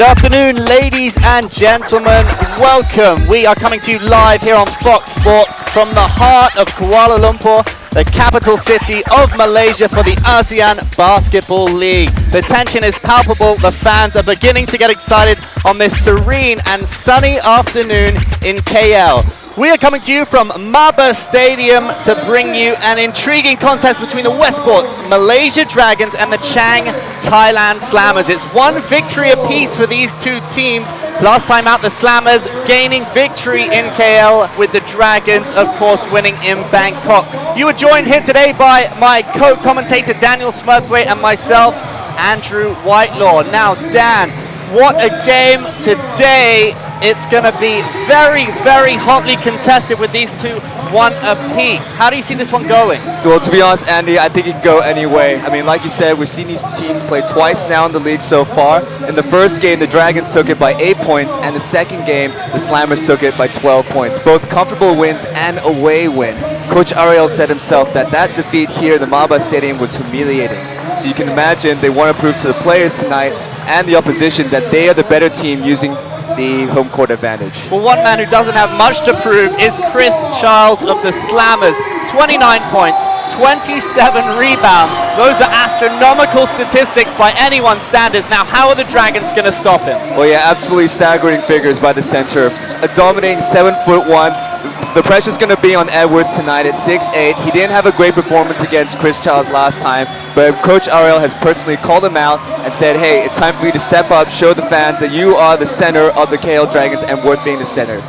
Good afternoon, ladies and gentlemen. Welcome. We are coming to you live here on Fox Sports from the heart of Kuala Lumpur, the capital city of Malaysia, for the ASEAN Basketball League. The tension is palpable. The fans are beginning to get excited on this serene and sunny afternoon in KL. We are coming to you from MABA Stadium to bring you an intriguing contest between the Westports Malaysia Dragons and the Chang Thailand Slammers. It's one victory apiece for these two teams. Last time out, the Slammers gaining victory in KL, with the Dragons, of course, winning in Bangkok. You are joined here today by my co-commentator Daniel Smurthwaite and myself, Andrew Whitelaw. Now, Dan, what a game today. It's going to be very, very hotly contested with these two one apiece. How do you see this one going? Well, to be honest, Andy, I think it can go any way. I mean, like you said, we've seen these teams play twice now in the league so far. In the first game, the Dragons took it by 8 points, and the second game, the Slammers took it by 12 points. Both comfortable wins and away wins. Coach Ariel said himself that that defeat here in the MABA Stadium was humiliating. So you can imagine they want to prove to the players tonight and the opposition that they are the better team using the home court advantage. Well, one man who doesn't have much to prove is Chris Charles of the Slammers. 29 points, 27 rebounds. Those are astronomical statistics by anyone's standards. Now, how are the Dragons going to stop him? Well, yeah, absolutely staggering figures by the center. A dominating 7'1". The pressure's going to be on Edwards tonight at 6'8". He didn't have a great performance against Chris Charles last time, but Coach Ariel has personally called him out and said, hey, it's time for you to step up, show the fans that you are the center of the KL Dragons and worth being the center.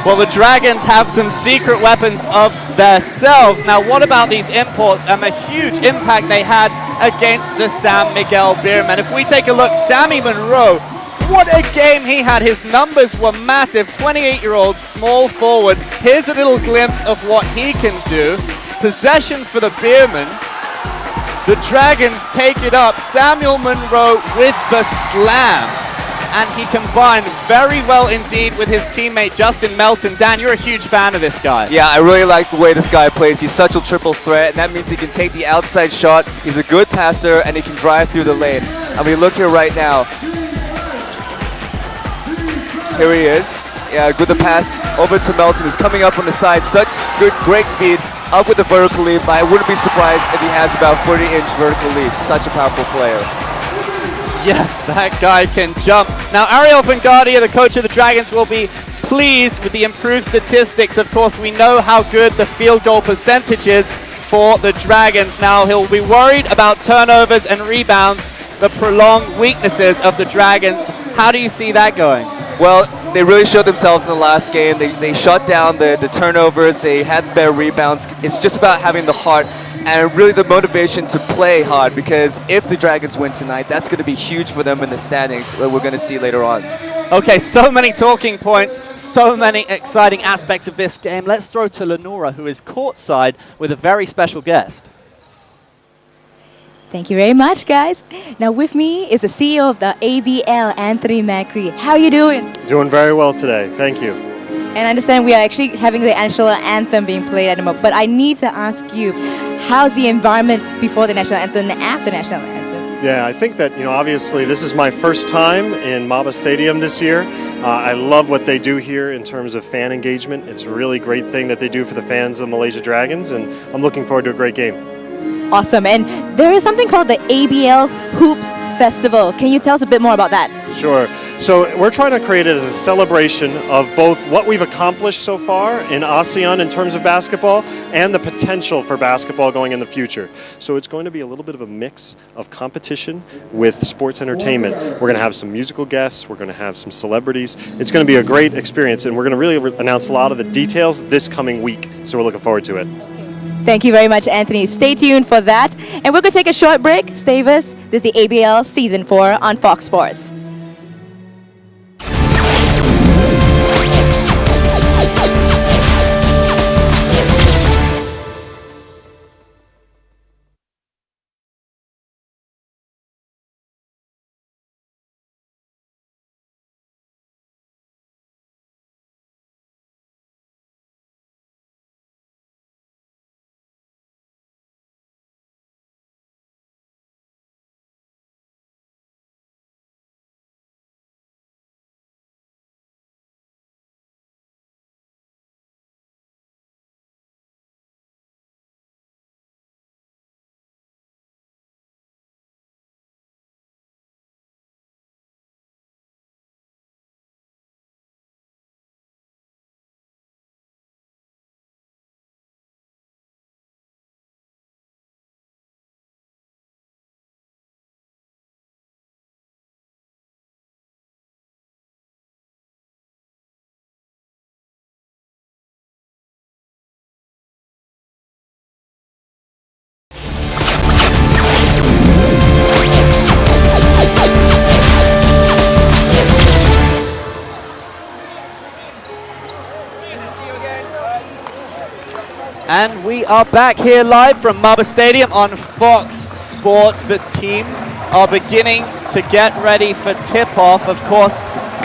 Well, the Dragons have some secret weapons of themselves. Now, what about these imports and the huge impact they had against the San Miguel Beermen? If we take a look, Sammy Monroe, what a game he had. His numbers were massive. 28-year-old small forward. Here's a little glimpse of what he can do. Possession for the Beermen. The Dragons take it up. Samuel Monroe with the slam. And he combined very well indeed with his teammate Justin Melton. Dan, you're a huge fan of this guy. Yeah, I really like the way this guy plays. He's such a triple threat, and that means he can take the outside shot. He's a good passer, and he can drive through the lane. And we look here right now. Here he is. Yeah, good the pass over to Melton, who's coming up on the side. Such good, great speed. Up with the vertical leap. I wouldn't be surprised if he has about 40-inch vertical leap. Such a powerful player. Yes, that guy can jump. Now, Ariel Vanguardia, the coach of the Dragons, will be pleased with the improved statistics. Of course, we know how good the field goal percentage is for the Dragons. Now, he'll be worried about turnovers and rebounds, the prolonged weaknesses of the Dragons. How do you see that going? Well, they really showed themselves in the last game. They shut down the turnovers. They had better rebounds. It's just about having the heart and really the motivation to play hard, because if the Dragons win tonight, that's going to be huge for them in the standings that we're going to see later on. Okay, so many talking points, so many exciting aspects of this game. Let's throw to Lenora, who is courtside with a very special guest. Thank you very much, guys. Now with me is the CEO of the ABL, Anthony Macri. How are you doing? Doing very well today. Thank you. And I understand we are actually having the national anthem being played at the moment. But I need to ask you, how's the environment before the national anthem and after the national anthem? Yeah, I think that, obviously this is my first time in MABA Stadium this year. I love what they do here in terms of fan engagement. It's a really great thing that they do for the fans of Malaysia Dragons, and I'm looking forward to a great game. Awesome. And there is something called the ABL's Hoops Festival. Can you tell us a bit more about that? Sure. So we're trying to create it as a celebration of both what we've accomplished so far in ASEAN in terms of basketball and the potential for basketball going in the future. So it's going to be a little bit of a mix of competition with sports entertainment. We're going to have some musical guests. We're going to have some celebrities. It's going to be a great experience, and we're going to really announce a lot of the details this coming week. So we're looking forward to it. Thank you very much, Anthony. Stay tuned for that. And we're going to take a short break. Stay with us. This is the ABL Season 4 on Fox Sports. And we are back here live from MABA Stadium on Fox Sports. The teams are beginning to get ready for tip-off. Of course,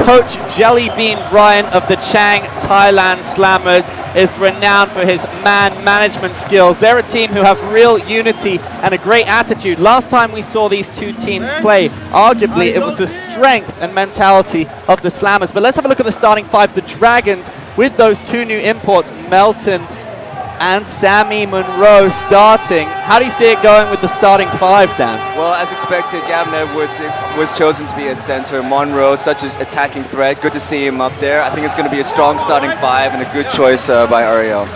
Coach Jellybean Ryan of the Chang Thailand Slammers is renowned for his man management skills. They're a team who have real unity and a great attitude. Last time we saw these two teams play, arguably it was the strength and mentality of the Slammers. But let's have a look at the starting five. The Dragons, with those two new imports, Melton and Sammy Monroe starting. How do you see it going with the starting five, Dan? Well, as expected, Gavin Edwards was chosen to be a center. Monroe, such an attacking threat. Good to see him up there. I think it's going to be a strong starting five and a good choice by Ariel.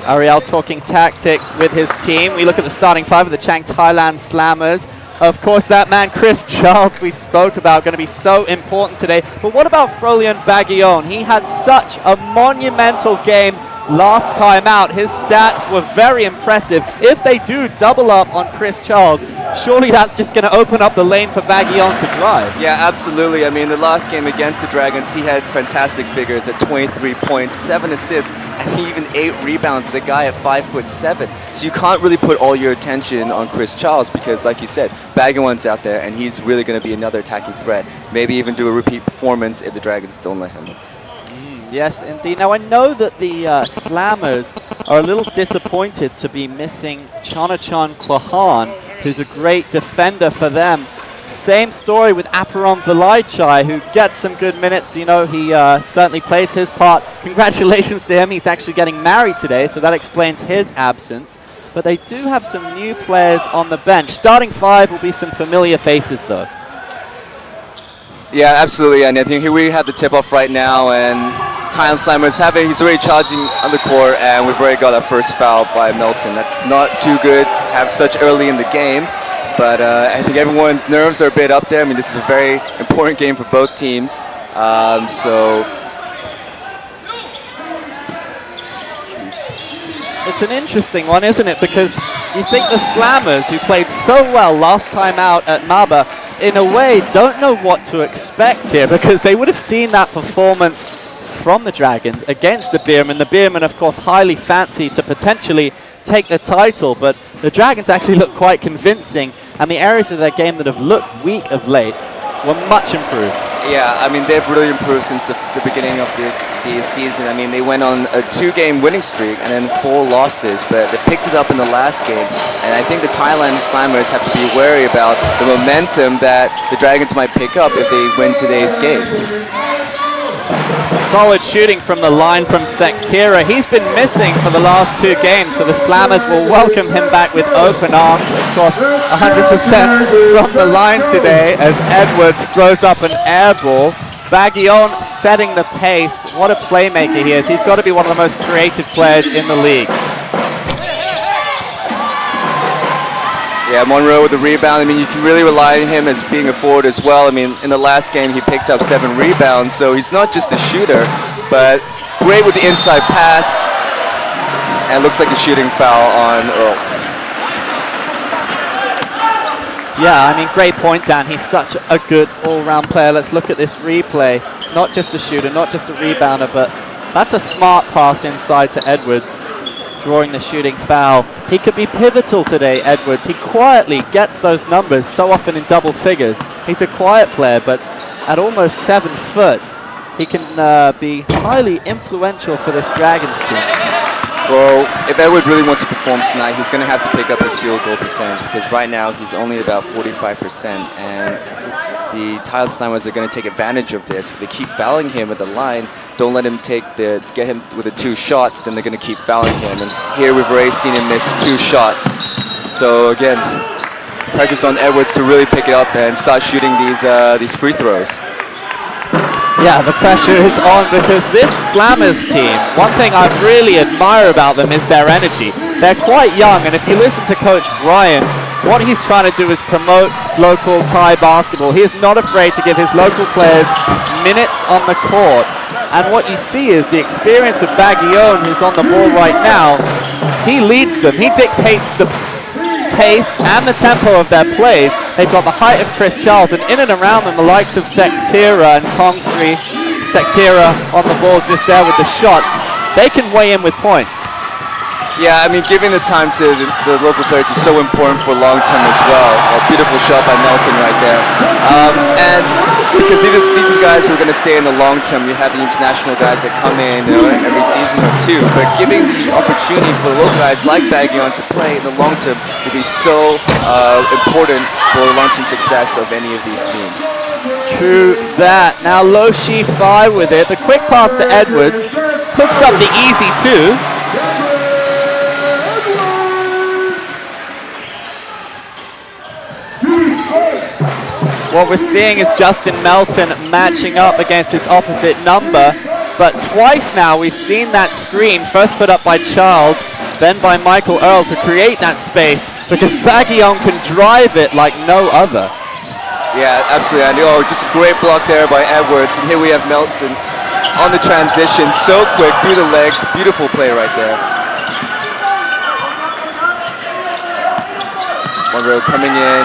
Ariel talking tactics with his team. We look at the starting five of the Chang Thailand Slammers. Of course, that man, Chris Charles, we spoke about, going to be so important today. But what about Frolian Baguillon? He had such a monumental game last time out. His stats were very impressive. If they do double up on Chris Charles, surely that's just going to open up the lane for Baguillon to drive. Yeah, absolutely. I mean, the last game against the Dragons, he had fantastic figures at 23 points, 7 assists, and even 8 rebounds. The guy at 5'7". So you can't really put all your attention on Chris Charles because, like you said, Baguillon's out there, and he's really going to be another attacking threat. Maybe even do a repeat performance if the Dragons don't let him. Yes, indeed. Now, I know that the Slammers are a little disappointed to be missing Chonachan Kwahan, who's a great defender for them. Same story with Aparon Vilaichai, who gets some good minutes. You know, he certainly plays his part. Congratulations to him. He's actually getting married today, so that explains his absence. But they do have some new players on the bench. Starting five will be some familiar faces, though. Yeah, absolutely. And I think here we have the tip-off right now, and Thailand Slammers he's already charging on the court, and we've already got our first foul by Melton. That's not too good to have such early in the game, but I think everyone's nerves are a bit up there. I mean, this is a very important game for both teams. So it's an interesting one, isn't it? Because you think the Slammers, who played so well last time out at MABA, in a way don't know what to expect here, because they would have seen that performance from the Dragons against the Beermen. The Beermen, of course, highly fancy to potentially take the title, but the Dragons actually look quite convincing, and the areas of their game that have looked weak of late were much improved. Yeah, I mean, they've really improved since the beginning of the season. I mean, they went on a 2-game winning streak and then 4 losses, but they picked it up in the last game. And I think the Thailand Slammers have to be wary about the momentum that the Dragons might pick up if they win today's game. Solid shooting from the line from Sektira. He's been missing for the last 2 games, so the Slammers will welcome him back with open arms. Of course, 100% from the line today as Edwards throws up an air ball. Baguillon setting the pace. What a playmaker he is. He's got to be one of the most creative players in the league. Yeah, Monroe with the rebound. I mean, you can really rely on him as being a forward as well. I mean, in the last game, he picked up 7 rebounds, so he's not just a shooter, but great with the inside pass. And it looks like a shooting foul on Earl. Yeah, I mean, great point, Dan. He's such a good all-round player. Let's look at this replay. Not just a shooter, not just a rebounder, but that's a smart pass inside to Edwards, drawing the shooting foul. He could be pivotal today, Edwards. He quietly gets those numbers so often in double figures. He's a quiet player, but at almost 7 foot, he can be highly influential for this Dragons team. Well, if Edward really wants to perform tonight, he's going to have to pick up his field goal percentage, because right now he's only about 45%, and the Thailand Slammers are going to take advantage of this. If they keep fouling him at the line, don't let him get him with the 2 shots, then they're going to keep fouling him. And here we've already seen him miss 2 shots. So again, pressure's on Edwards to really pick it up and start shooting these free throws. Yeah, the pressure is on, because this Slammers team, one thing I really admire about them is their energy. They're quite young, and if you listen to Coach Brian, what he's trying to do is promote local Thai basketball. He is not afraid to give his local players minutes on the court. And what you see is the experience of Baguillon, who's on the ball right now. He leads them. He dictates the pace and the tempo of their plays. They've got the height of Chris Charles, and in and around them the likes of Sektira and Tongsri. Sektira on the ball just there with the shot. They can weigh in with points. Yeah, I mean, giving the time to the local players is so important for long term as well. A beautiful shot by Melton right there. And because these are guys who are going to stay in the long term. You have the international guys that come in every season or two. But giving the opportunity for local guys like Baguion to play in the long term will be so important for the long-term success of any of these teams. True that. Now Lo Shi Fai with it. The quick pass to Edwards puts up the easy 2. What we're seeing is Justin Melton matching up against his opposite number, but twice now we've seen that screen, first put up by Charles, then by Michael Earl to create that space, because Baguion can drive it like no other. Yeah, absolutely, Andy. Oh, just a great block there by Edwards, and here we have Melton on the transition, so quick, through the legs, beautiful play right there. Monroe coming in.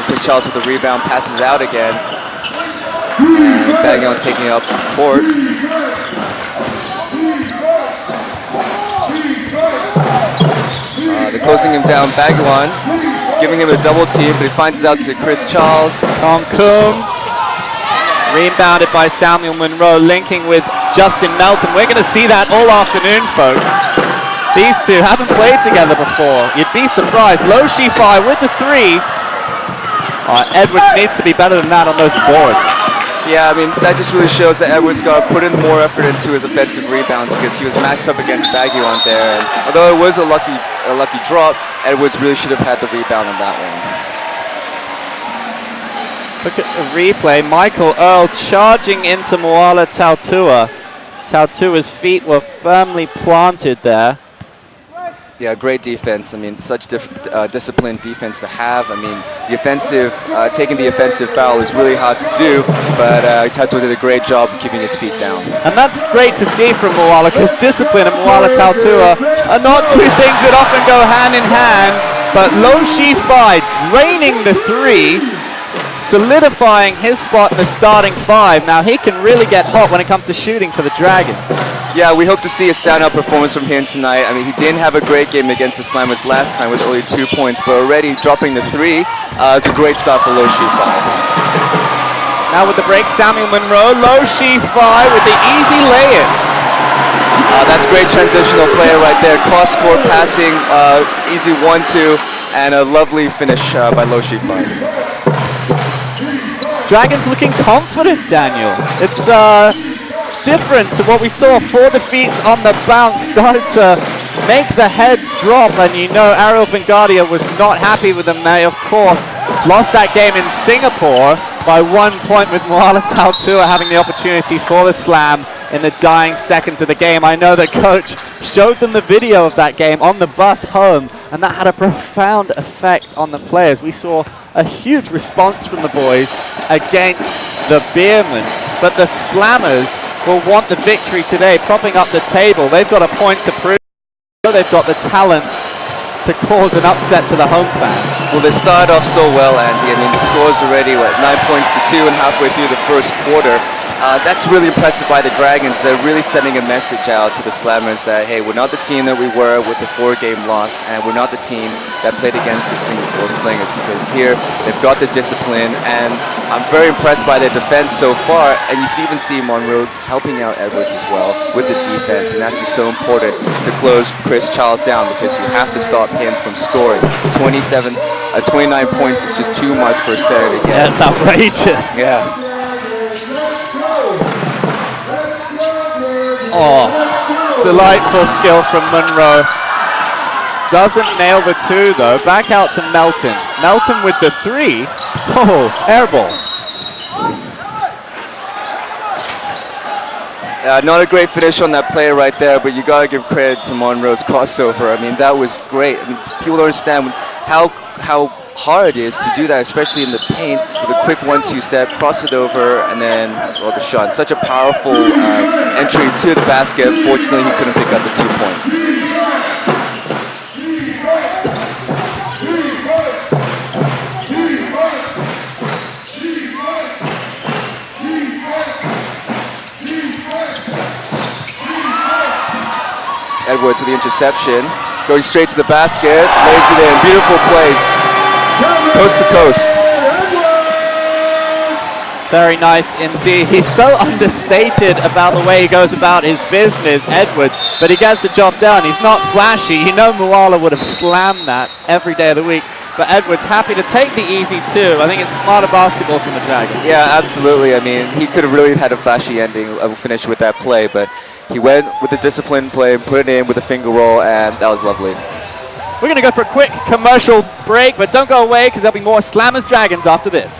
Chris Charles with the rebound, passes out again. And Baguion taking up court. They're closing him down. Baguion giving him a double team, but he finds it out to Chris Charles. Kong Kum, rebounded by Samuel Monroe, linking with Justin Melton. We're going to see that all afternoon, folks. These two haven't played together before. You'd be surprised. Lo Shi Fai with the 3. Edwards needs to be better than that on those boards. Yeah, I mean, that just really shows that Edwards got to put in more effort into his offensive rebounds because he was matched up against Baguion there. And although it was a lucky drop, Edwards really should have had the rebound on that one. Look at the replay. Michael Earl charging into Moala Tautua. Tautua's feet were firmly planted there. Yeah, great defense. I mean, such disciplined defense to have. I mean, the offensive, taking the offensive foul is really hard to do, but Tautua did a great job of keeping his feet down. And that's great to see from Moala, because discipline and Moala Tautua are not two things that often go hand in hand, but Lo Shi Fai draining the 3, solidifying his spot in the starting 5. Now he can really get hot when it comes to shooting for the Dragons. Yeah, we hope to see a standout performance from him tonight. I mean, he didn't have a great game against the Slammers last time with only 2 points, but already dropping the 3 is a great start for Lo Shi Fai. Now with the break, Samuel Monroe, Lo Shi Fai with the easy lay-in. That's great transitional play right there. Cross-court passing, easy 1-2, and a lovely finish by Lo Shi Fai. Dragons looking confident, Daniel. It's different to what we saw. 4 defeats on the bounce, started to make the heads drop, and you know Ariel Vingadia was not happy with them. They, of course, lost that game in Singapore by 1 point, with Moala Tautua having the opportunity for the slam in the dying seconds of the game. I know that coach showed them the video of that game on the bus home, and that had a profound effect on the players. We saw a huge response from the boys against the Beermen, but the Slammers will want the victory today, propping up the table. They've got a point to prove. They've got the talent to cause an upset to the home fans. Well, they started off so well, Andy. I mean, the score's already, 9 points to 2 and halfway through the first quarter. That's really impressive by the Dragons. They're really sending a message out to the Slammers that, hey, we're not the team that we were with the 4-game loss, and we're not the team that played against the Singapore Slingers, because here they've got the discipline, and I'm very impressed by their defense so far, and you can even see Monroe helping out Edwards as well with the defense, and that's just so important to close Chris Charles down, because you have to stop him from scoring. 29 points is just too much for a center to get. That's outrageous. Yeah. Oh, delightful skill from Monroe. Doesn't nail the 2 though. Back out to Melton. Melton with the 3. Oh, airball. Not a great finish on that play right there, but you gotta give credit to Monroe's crossover. I mean, that was great. I mean, people don't understand how hard it is to do that, especially in the paint, with a quick 1-2 step, cross it over, and then the shot. Such a powerful entry to the basket. Fortunately, he couldn't pick up the 2 points. Edwards with the interception. Going straight to the basket, lays it in. Beautiful play. Coast to coast. Very nice indeed. He's so understated about the way he goes about his business, Edwards, but he gets the job done. He's not flashy. You know Kuala would have slammed that every day of the week, but Edwards happy to take the easy two. I think it's smarter basketball from the Dragons. Yeah, absolutely. I mean, he could have really had a flashy ending, finish with that play, but he went with the disciplined play, put it in with a finger roll, and that was lovely. We're going to go for a quick commercial break, but don't go away because there'll be more Slammers Dragons after this.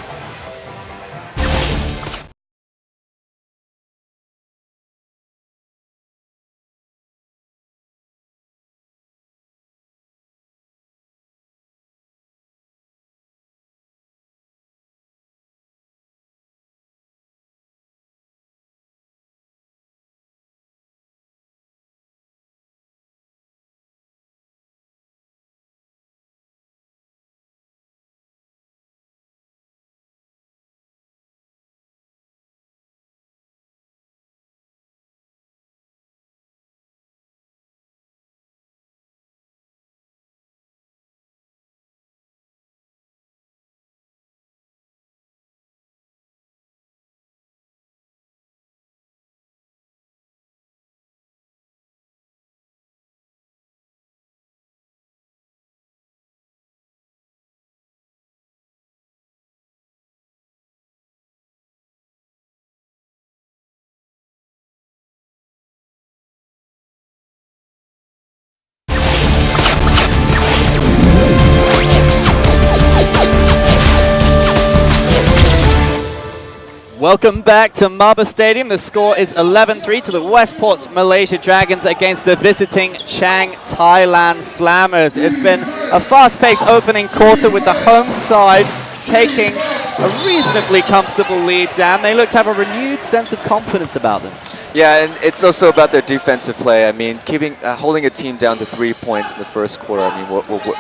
Welcome back to MABA Stadium. The score is 11-3 to the Westports Malaysia Dragons against the visiting Chang Thailand Slammers. It's been a fast-paced opening quarter with the home side taking a reasonably comfortable lead down. They look to have a renewed sense of confidence about them. Yeah, and it's also about their defensive play. I mean, holding a team down to 3 points in the first quarter, I mean,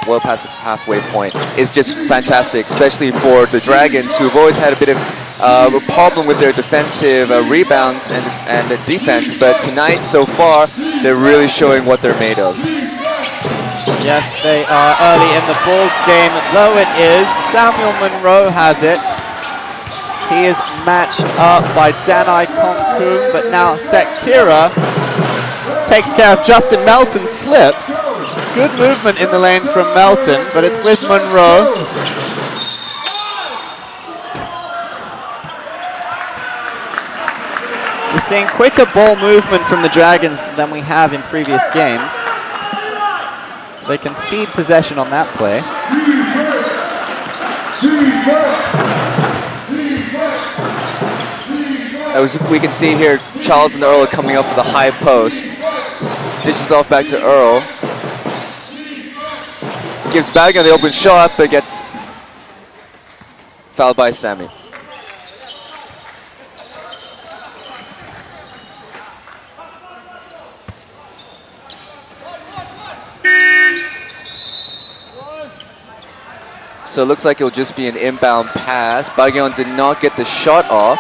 well past the halfway point, is just fantastic, especially for the Dragons, who've always had a bit of a problem with their defensive rebounds and the defense. But tonight, so far, they're really showing what they're made of. Yes, they are early in the ball game, though it is. Samuel Monroe has it. He is matched up by Danai Konkung, but now Sektira takes care of Justin Melton, slips. Good movement in the lane from Melton, but it's with Monroe. We're seeing quicker ball movement from the Dragons than we have in previous games. They concede possession on that play. As we can see here, Charles and Earl are coming up with a high post. Dishes off back to Earl. Gives back on the open shot, but gets fouled by Sammy. So it looks like it'll just be an inbound pass. Bagyon did not get the shot off.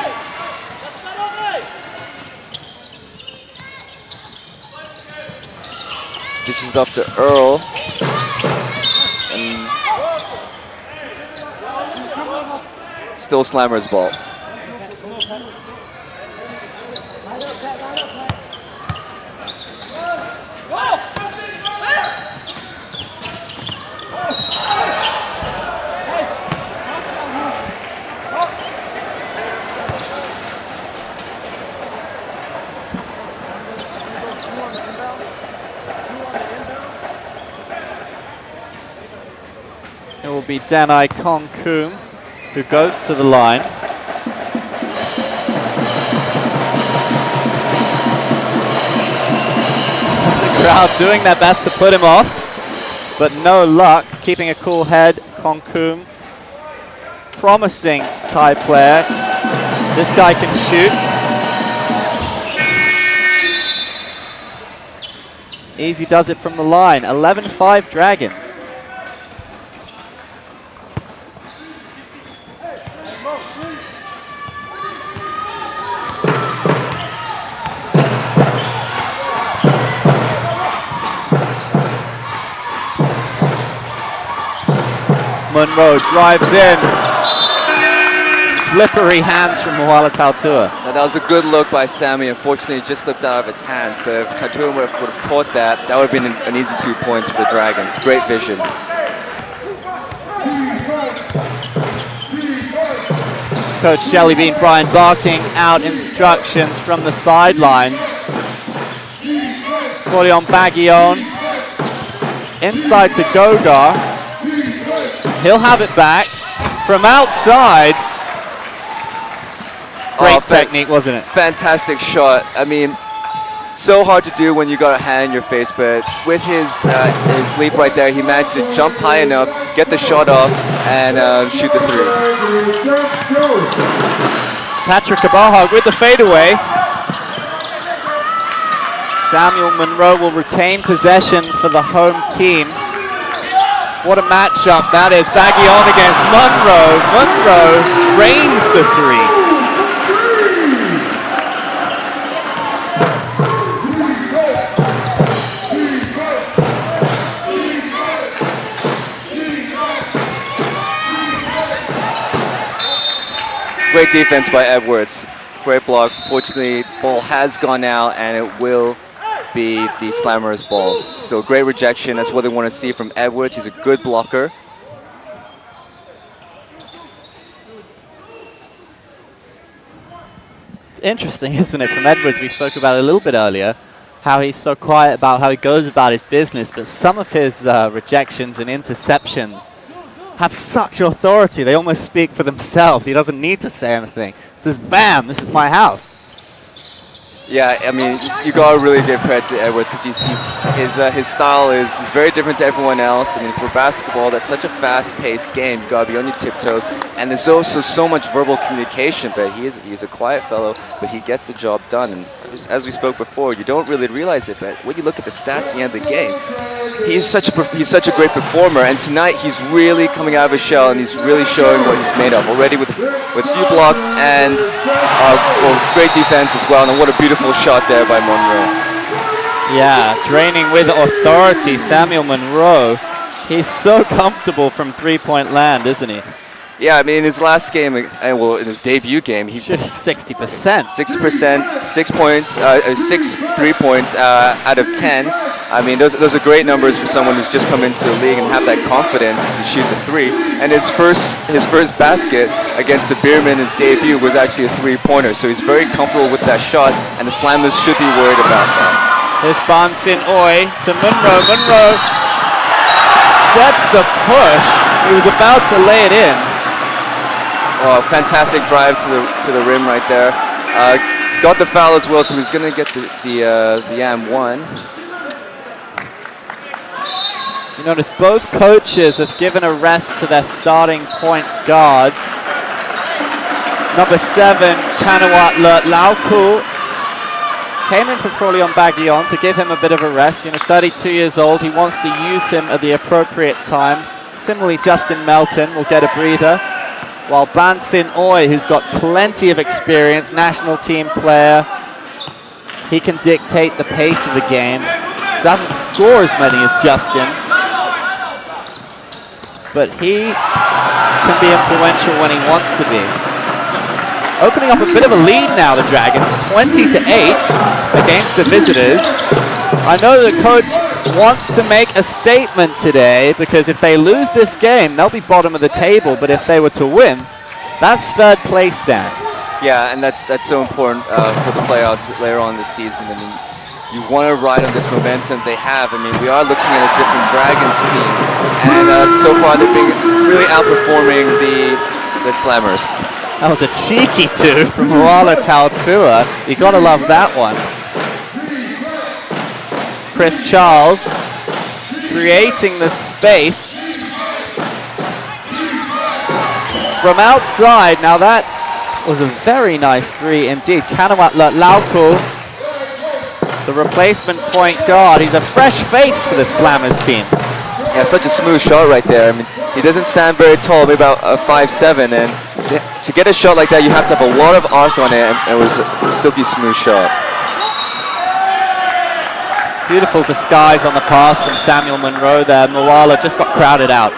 Dishes it off to Earl. And still Slammer's ball. It will be Danai Konkung who goes to the line. The crowd doing their best to put him off, but no luck. Keeping a cool head, Konkung. Promising Thai player. This guy can shoot. Easy does it from the line. 11-5 Dragons. Munro drives in. Slippery hands from Moala Tautua. Now, that was a good look by Sammy. Unfortunately, it just slipped out of his hands. But if Tautua would have caught that, that would have been an easy 2 points for the Dragons. Great vision. Coach Jellybean Brian barking out instructions from the sidelines. Florian Baguillon inside to Gogar. He'll have it back from outside. Great technique, wasn't it? Fantastic shot. I mean, so hard to do when you got a hand in your face, but with his leap right there, he managed to jump high enough, get the shot off, and shoot the 3. Patrick Kabahog with the fadeaway. Samuel Munro will retain possession for the home team. What a matchup that is. Baguillon against Munro. Munro drains the 3. Great defense by Edwards. Great block. Fortunately, ball has gone out, and it will be the Slammers' ball. So great rejection. That's what they want to see from Edwards. He's a good blocker. It's interesting, isn't it, from Edwards? We spoke about it a little bit earlier, how he's so quiet about how he goes about his business, but some of his rejections and interceptions have such authority. They almost speak for themselves. He doesn't need to say anything. He says, bam, this is my house. Yeah, I mean, you gotta really give credit to Edwards because his style is very different to everyone else. I mean, for basketball, that's such a fast-paced game. You gotta be on your tiptoes, and there's also so much verbal communication. But he's a quiet fellow, but he gets the job done. And as we spoke before, you don't really realize it, but when you look at the stats at the end of the game, he's such a great performer. And tonight, he's really coming out of his shell, and he's really showing what he's made of already with few blocks and great defense as well. And what a beautiful shot there by Munro. Yeah, draining with authority, Samuel Munro. He's so comfortable from three-point land, isn't he? Yeah, I mean, in his last game, well, in his debut game, he should hit 60%. 6%, 6 points, 6 3-points out of 10. I mean, those are great numbers for someone who's just come into the league and have that confidence to shoot the 3. And his first basket against the Beermen in his debut was actually a 3-pointer. So he's very comfortable with that shot, and the Slammers should be worried about that. Here's Bansin Oi to Munro. Munro gets the push. He was about to lay it in. Oh, fantastic drive to the rim right there. Got the foul as well, so he's going to get the and-1. You notice both coaches have given a rest to their starting point guards. Number 7, Kanawat Lauku, came in for Frolion Baguillon to give him a bit of a rest. 32 years old, he wants to use him at the appropriate times. Similarly, Justin Melton will get a breather, while Bansin Oi, who's got plenty of experience, national team player, he can dictate the pace of the game. Doesn't score as many as Justin, but he can be influential when he wants to be. Opening up a bit of a lead now, the Dragons, 20-8 against the visitors. I know the coach wants to make a statement today, because if they lose this game, they'll be bottom of the table, but if they were to win, that's third place down. Yeah, and that's so important for the playoffs later on this season. I mean, you want to ride on this momentum they have. I mean, we are looking at a different Dragons team, and so far they've been really outperforming the Slammers. That was a cheeky 2 from Moala Tautua. You gotta love that one. Chris Charles creating the space from outside. Now that was a very nice 3 indeed. Kanawat Lauku, the replacement point guard. He's a fresh face for the Slammers team. Yeah, such a smooth shot right there. I mean, he doesn't stand very tall, maybe about 5'7", and to get a shot like that, you have to have a lot of arc on it, and it was a silky smooth shot. Beautiful disguise on the pass from Samuel Munro there. Moala just got crowded out.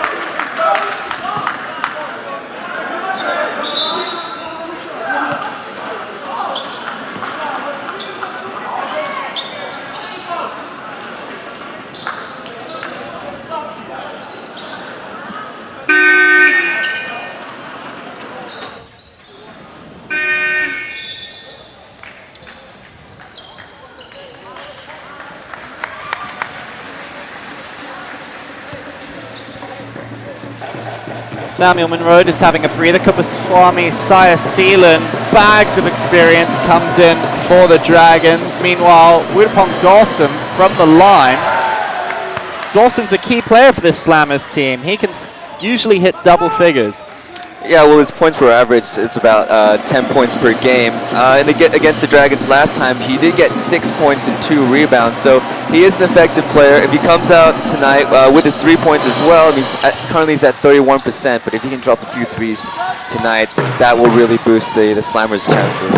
Samuel Monroe just having a breather. Kupaswamy, Saya Seelan, bags of experience comes in for the Dragons. Meanwhile, Wirupong Dawson from the line. Dawson's a key player for this Slammers team. He can usually hit double figures. Yeah, well, his points per average, it's about 10 points per game. And against the Dragons last time, he did get 6 points and 2 rebounds. So he is an effective player. If he comes out tonight with his 3 points as well, I mean, currently he's at 31%. But if he can drop a few threes tonight, that will really boost the Slammers' chances.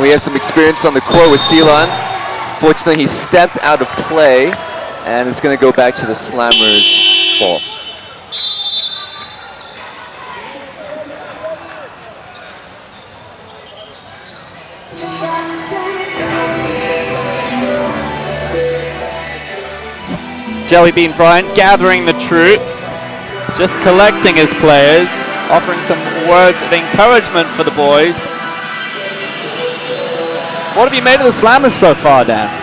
We have some experience on the court with Seelan. Fortunately, he stepped out of play. And it's going to go back to the Slammers' ball. Jellybean Bryant gathering the troops, just collecting his players, offering some words of encouragement for the boys. What have you made of the Slammers so far, Dan?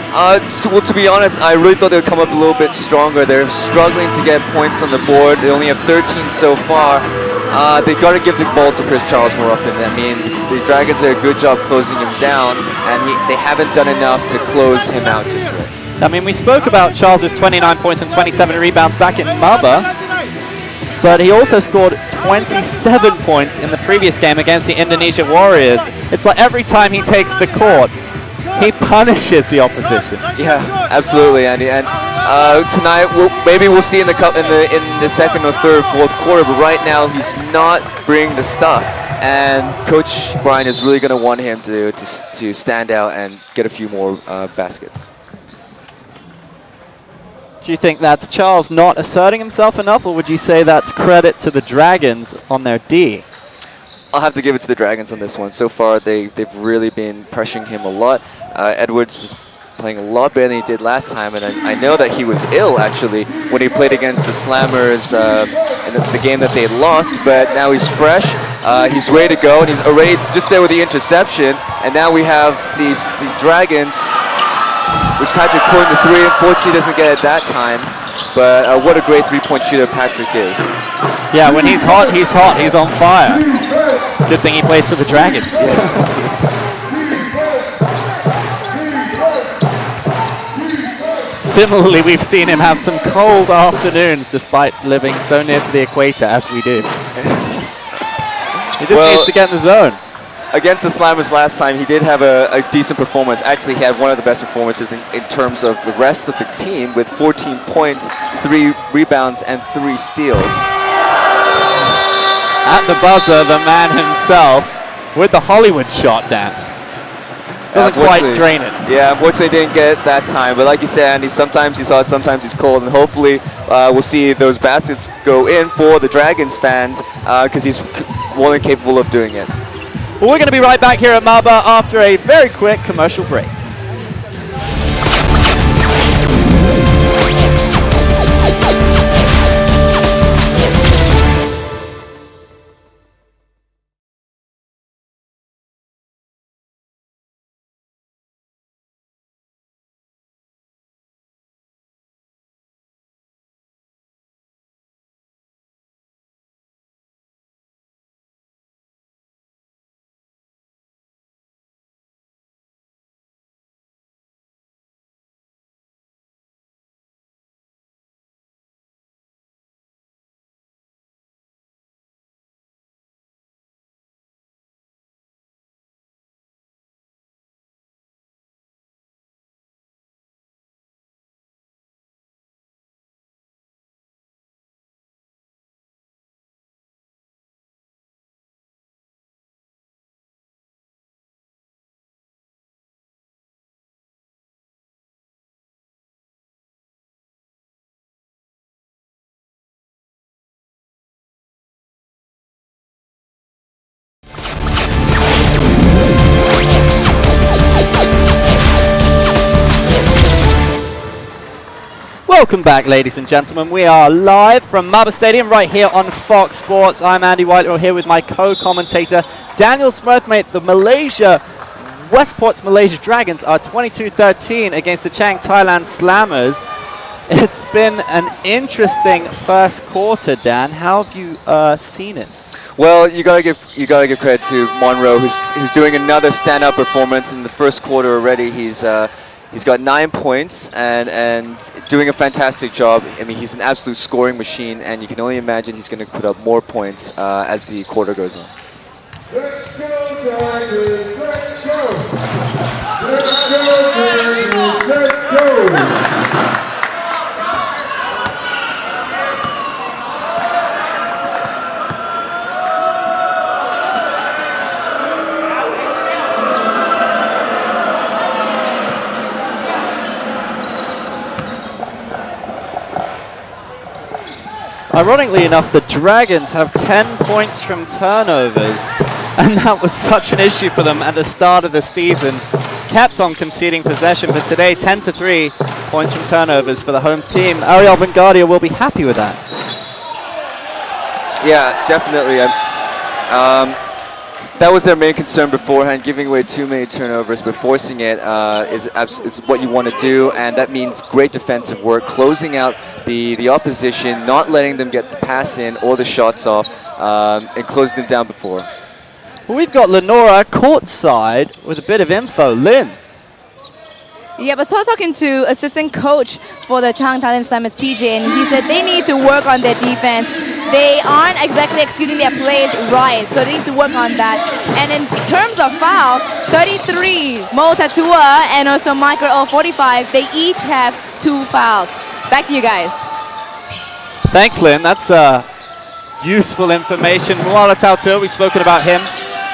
Well, to be honest, I really thought they would come up a little bit stronger. They're struggling to get points on the board. They only have 13 so far. They've got to give the ball to Chris Charles more often. I mean, the Dragons did a good job closing him down, and they haven't done enough to close him out just yet. I mean, we spoke about Charles's 29 points and 27 rebounds back in MABA, but he also scored 27 points in the previous game against the Indonesia Warriors. It's like every time he takes the court, he punishes the opposition. Yeah, absolutely, Andy. And tonight, maybe we'll see in the second or third, fourth quarter. But right now, he's not bringing the stuff. And Coach Brian is really going to want him to stand out and get a few more baskets. Do you think that's Charles not asserting himself enough, or would you say that's credit to the Dragons on their D? I'll have to give it to the Dragons on this one. So far, they've really been pressuring him a lot. Edwards is playing a lot better than he did last time, and I know that he was ill, actually, when he played against the Slammers in the game that they lost, but now he's fresh, he's ready to go, and he's already just there with the interception, and now we have the Dragons with Patrick pulling the three. Unfortunately, he doesn't get it that time, but what a great three-point shooter Patrick is. Yeah, when he's hot, he's on fire. Good thing he plays for the Dragons. Similarly, we've seen him have some cold afternoons despite living so near to the equator as we do. He just needs to get in the zone. Against the Slammers last time, he did have a decent performance. Actually, he had one of the best performances in terms of the rest of the team with 14 points, 3 rebounds, and 3 steals. At the buzzer, the man himself with the Hollywood shot, Dan. Doesn't quite drain it. Yeah, unfortunately didn't get it that time. But like you said, Andy, sometimes he's hot, sometimes he's cold. And hopefully we'll see those baskets go in for the Dragons fans because he's more than capable of doing it. Well, we're going to be right back here at MABA after a very quick commercial break. Welcome back, ladies and gentlemen. We are live from MABA Stadium right here on Fox Sports. I'm Andy Whitelaw here with my co-commentator Daniel Smurthmate. The Malaysia Westports Malaysia Dragons are 22-13 against the Chang Thailand Slammers. It's been an interesting first quarter, Dan. How have you seen it? Well, you gotta give credit to Monroe, who's doing another stand-up performance in the first quarter already. He's got 9 points and doing a fantastic job. I mean, he's an absolute scoring machine, and you can only imagine he's going to put up more points as the quarter goes on. Let's go, Tigers! Let's go! Let's go, Tigers! Let's go! Ironically enough, the Dragons have 10 points from turnovers, and that was such an issue for them at the start of the season. Kept on conceding possession, but today 10-3 points from turnovers for the home team. Ariel Bengadia will be happy with that. Yeah, definitely. That was their main concern beforehand. Giving away too many turnovers, but forcing it is what you want to do, and that means great defensive work, closing out the opposition, not letting them get the pass in or the shots off, and closing them down before. Well, we've got Lenora courtside with a bit of info. Lynn. Yeah, but so talking to assistant coach for the Chang Thailand Slammers, PJ, and he said they need to work on their defense. They aren't exactly executing their plays right, so they need to work on that. And in terms of fouls, 33, Mo Tatua and also Michael 45, they each have 2 fouls. Back to you guys. Thanks, Lynn. That's useful information. Muala Tautua, we've spoken about him.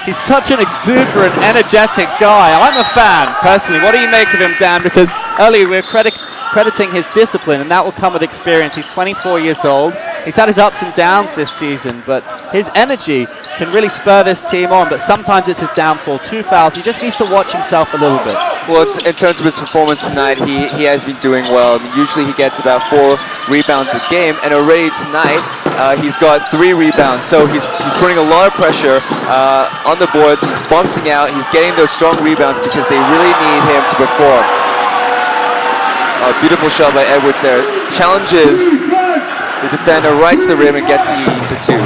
He's such an exuberant, energetic guy. I'm a fan, personally. What do you make of him, Dan? Because earlier we were crediting his discipline, and that will come with experience. He's 24 years old. He's had his ups and downs this season, but his energy can really spur this team on, but sometimes it's his downfall. 2 fouls. He just needs to watch himself a little bit. Well, in terms of his performance tonight, he has been doing well. I mean, usually he gets about 4 rebounds a game, and already tonight he's got 3 rebounds. So he's putting a lot of pressure on the boards. He's boxing out. He's getting those strong rebounds because they really need him to perform. Beautiful shot by Edwards there. Challenges the defender right to the rim and gets the 2.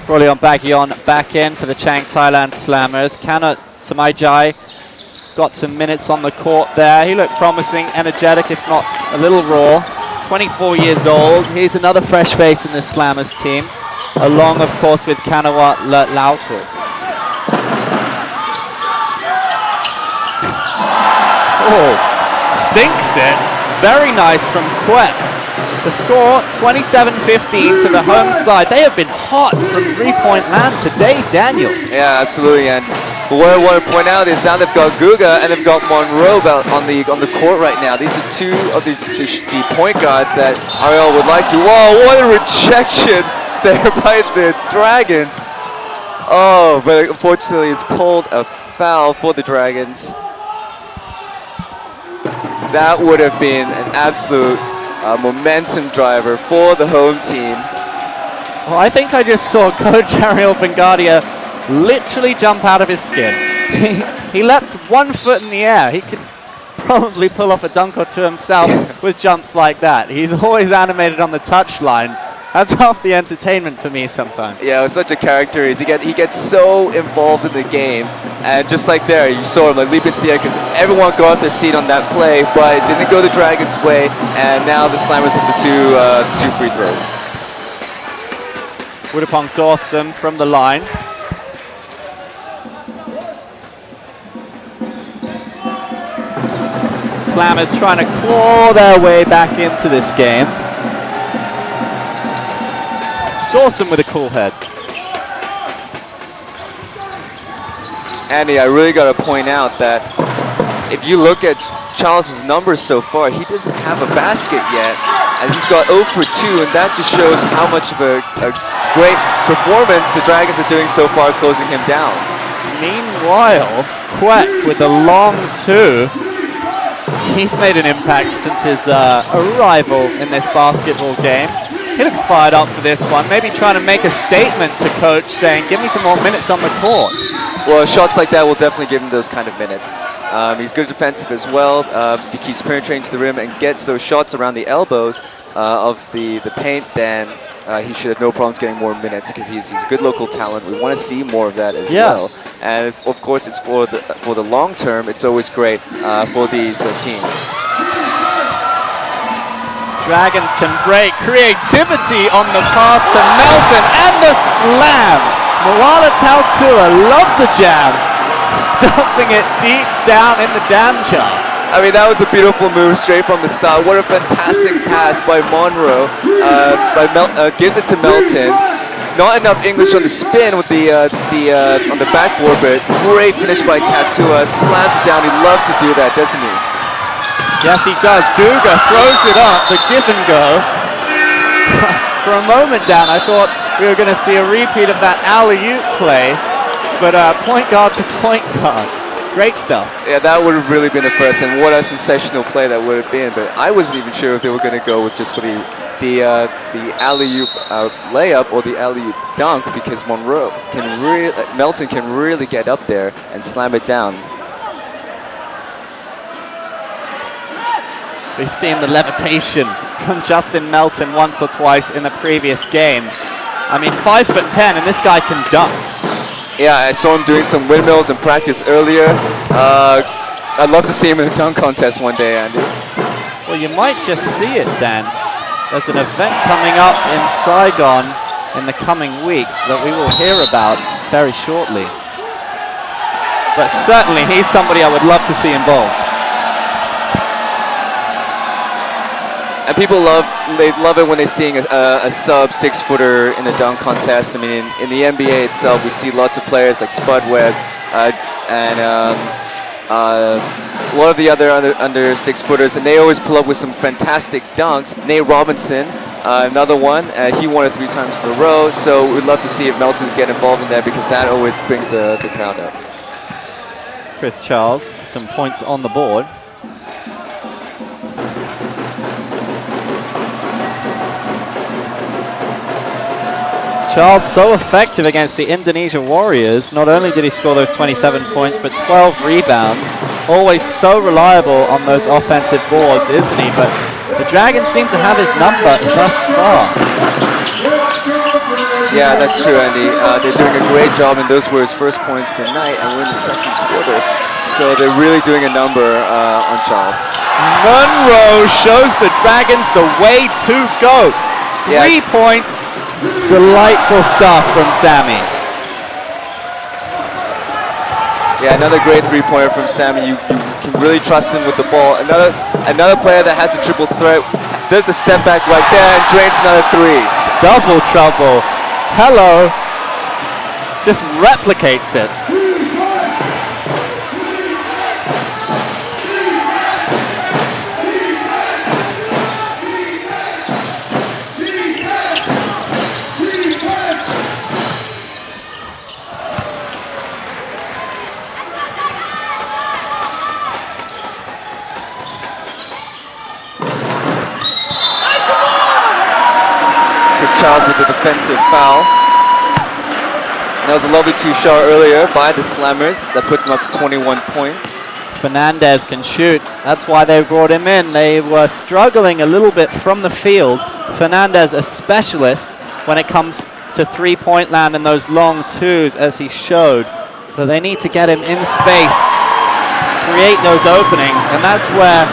Rolion Bagyon back in for the Chang Thailand Slammers. Kanat Samaijai got some minutes on the court there. He looked promising, energetic, if not a little raw. 24 years old. He's another fresh face in the Slammers team, along, of course, with Kanawat Lautu. Oh, sinks it. Very nice from Quet. The score, 27-15 to the home side. They have been hot from three-point land today, Daniel. Yeah, absolutely. And what I want to point out is now they've got Guga and they've got Monroe on the court right now. These are 2 of the point guards that Ariel would like to. Whoa, what a rejection there by the Dragons. Oh, but unfortunately it's called a foul for the Dragons. That would have been an absolute momentum driver for the home team. Well, I think I just saw Coach Ariel Bengadia literally jump out of his skin. He leapt 1 foot in the air. He could probably pull off a dunk or 2 himself with jumps like that. He's always animated on the touchline. That's half the entertainment for me sometimes. Yeah, it was such a character. He gets so involved in the game, and just like there, you saw him like leap into the air because everyone got their seat on that play, but it didn't go the Dragons' way, and now the Slammers have the 2 free throws. Woodapong Dawson from the line. Slammers trying to claw their way back into this game. Dawson with a cool head. Andy, I really got to point out that if you look at Charles's numbers so far, he doesn't have a basket yet. and he's got 0 for 2, and that just shows how much of a great performance the Dragons are doing so far, closing him down. Meanwhile, Quet with the long 2. He's made an impact since his arrival in this basketball game. He looks fired up for this one, maybe trying to make a statement to coach saying, give me some more minutes on the court. Well, shots like that will definitely give him those kind of minutes. He's good defensive as well. He keeps penetrating to the rim and gets those shots around the elbows of the paint, then he should have no problems getting more minutes because he's a good local talent. We want to see more of that as well. And of course, it's for the long term. It's always great for these teams. Dragons can break. Creativity on the pass to Melton and the slam. Moala Tautua loves the jam, stuffing it deep down in the jam jar. I mean, that was a beautiful move straight from the start. What a fantastic pass by Monroe. Gives it to Melton. Not enough English on the spin with the on the backboard, but great finish by Tautua. Slams it down. He loves to do that, doesn't he? Yes, he does. Guga throws it up, the give and go. For a moment, Dan, I thought we were going to see a repeat of that alley-oop play, but point guard to point guard. Great stuff. Yeah, that would have really been the first, and what a sensational play that would have been. But I wasn't even sure if they were going to go with just for the alley-oop layup or the alley-oop dunk, because Melton can really get up there and slam it down. We've seen the levitation from Justin Melton once or twice in the previous game. I mean, 5'10", and this guy can dunk. Yeah, I saw him doing some windmills in practice earlier. I'd love to see him in a dunk contest one day, Andy. Well, you might just see it, Dan. There's an event coming up in Saigon in the coming weeks that we will hear about very shortly. But certainly, he's somebody I would love to see involved. And people love it when they're seeing a sub 6-footer in a dunk contest. I mean, in the NBA itself, we see lots of players like Spud Webb and a lot of the other under 6-footers, and they always pull up with some fantastic dunks. Nate Robinson, another one, he won it 3 times in a row. So we'd love to see if Melton get involved in that, because that always brings the crowd up. Chris Charles, some points on the board. Charles so effective against the Indonesia Warriors. Not only did he score those 27 points, but 12 rebounds. Always so reliable on those offensive boards, isn't he? But the Dragons seem to have his number thus far. Yeah, that's true, Andy. They're doing a great job, and those were his first points of the night, and we're in the second quarter. So they're really doing a number on Charles. Monroe shows the Dragons the way to go. 3 points. Delightful stuff from Sammy. Yeah, another great 3-pointer from Sammy. You can really trust him with the ball. Another player that has a triple threat, does the step back right there and drains another 3. Double trouble. Hello. Just replicates it. Charles with the defensive foul. And that was a lovely 2-shot earlier by the Slammers that puts them up to 21 points. Fernandez can shoot. That's why they brought him in. They were struggling a little bit from the field. Fernandez, a specialist when it comes to 3-point land and those long 2s, as he showed. But they need to get him in space, create those openings, and that's where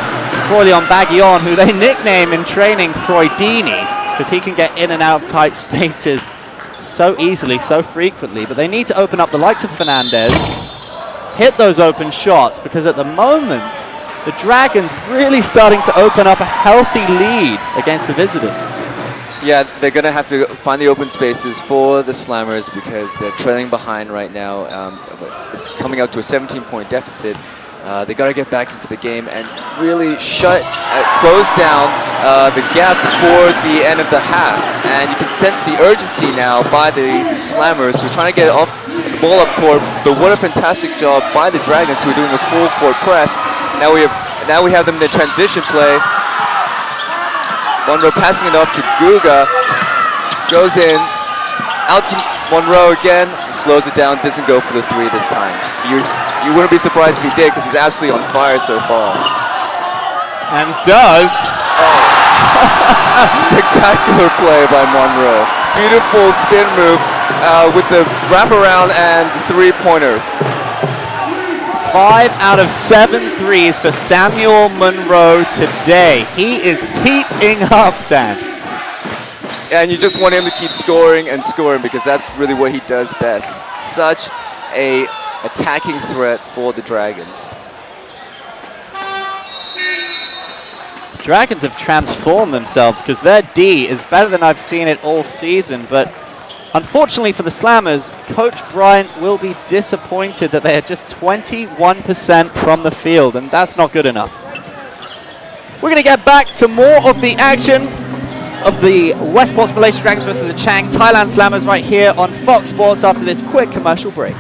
Frolion Baguillon, who they nickname in training Freudini, because he can get in and out of tight spaces so easily, so frequently. But they need to open up the likes of Fernandez, hit those open shots, because at the moment, the Dragons really starting to open up a healthy lead against the visitors. Yeah, they're going to have to find the open spaces for the Slammers because they're trailing behind right now. It's coming up to a 17-point deficit. They got to get back into the game and really close down the gap before the end of the half. And you can sense the urgency now by the Slammers who are trying to get off the ball up court. But what a fantastic job by the Dragons who are doing a full court press. Now we have them in the transition play. Monroe passing it off to Guga. Goes in. Out to Monroe again. Slows it down. Doesn't go for the three this time. You wouldn't be surprised if he did because he's absolutely on fire so far. And does. A spectacular play by Monroe. Beautiful spin move with the wraparound and the three-pointer. 5 out of 7 threes for Samuel Monroe today. He is heating up, Dan. And you just want him to keep scoring and scoring because that's really what he does best. Such a attacking threat for the Dragons. The Dragons have transformed themselves because their D is better than I've seen it all season, but unfortunately for the Slammers, Coach Bryant will be disappointed that they are just 21% from the field, and that's not good enough. We're going to get back to more of the action of the Westports Malaysia Dragons versus the Chang Thailand Slammers right here on Fox Sports after this quick commercial break.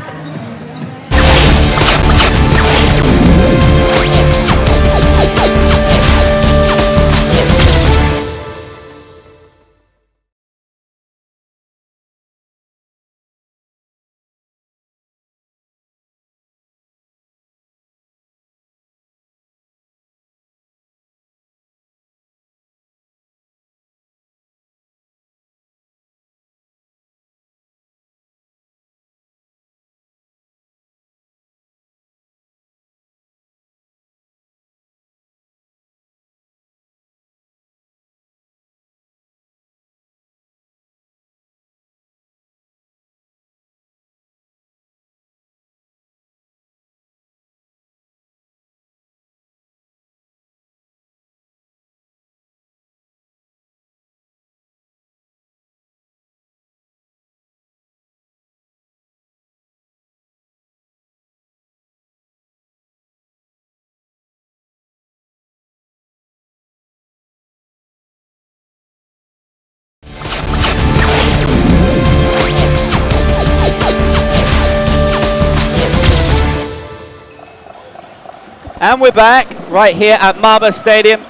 And we're back right here at MABA Stadium,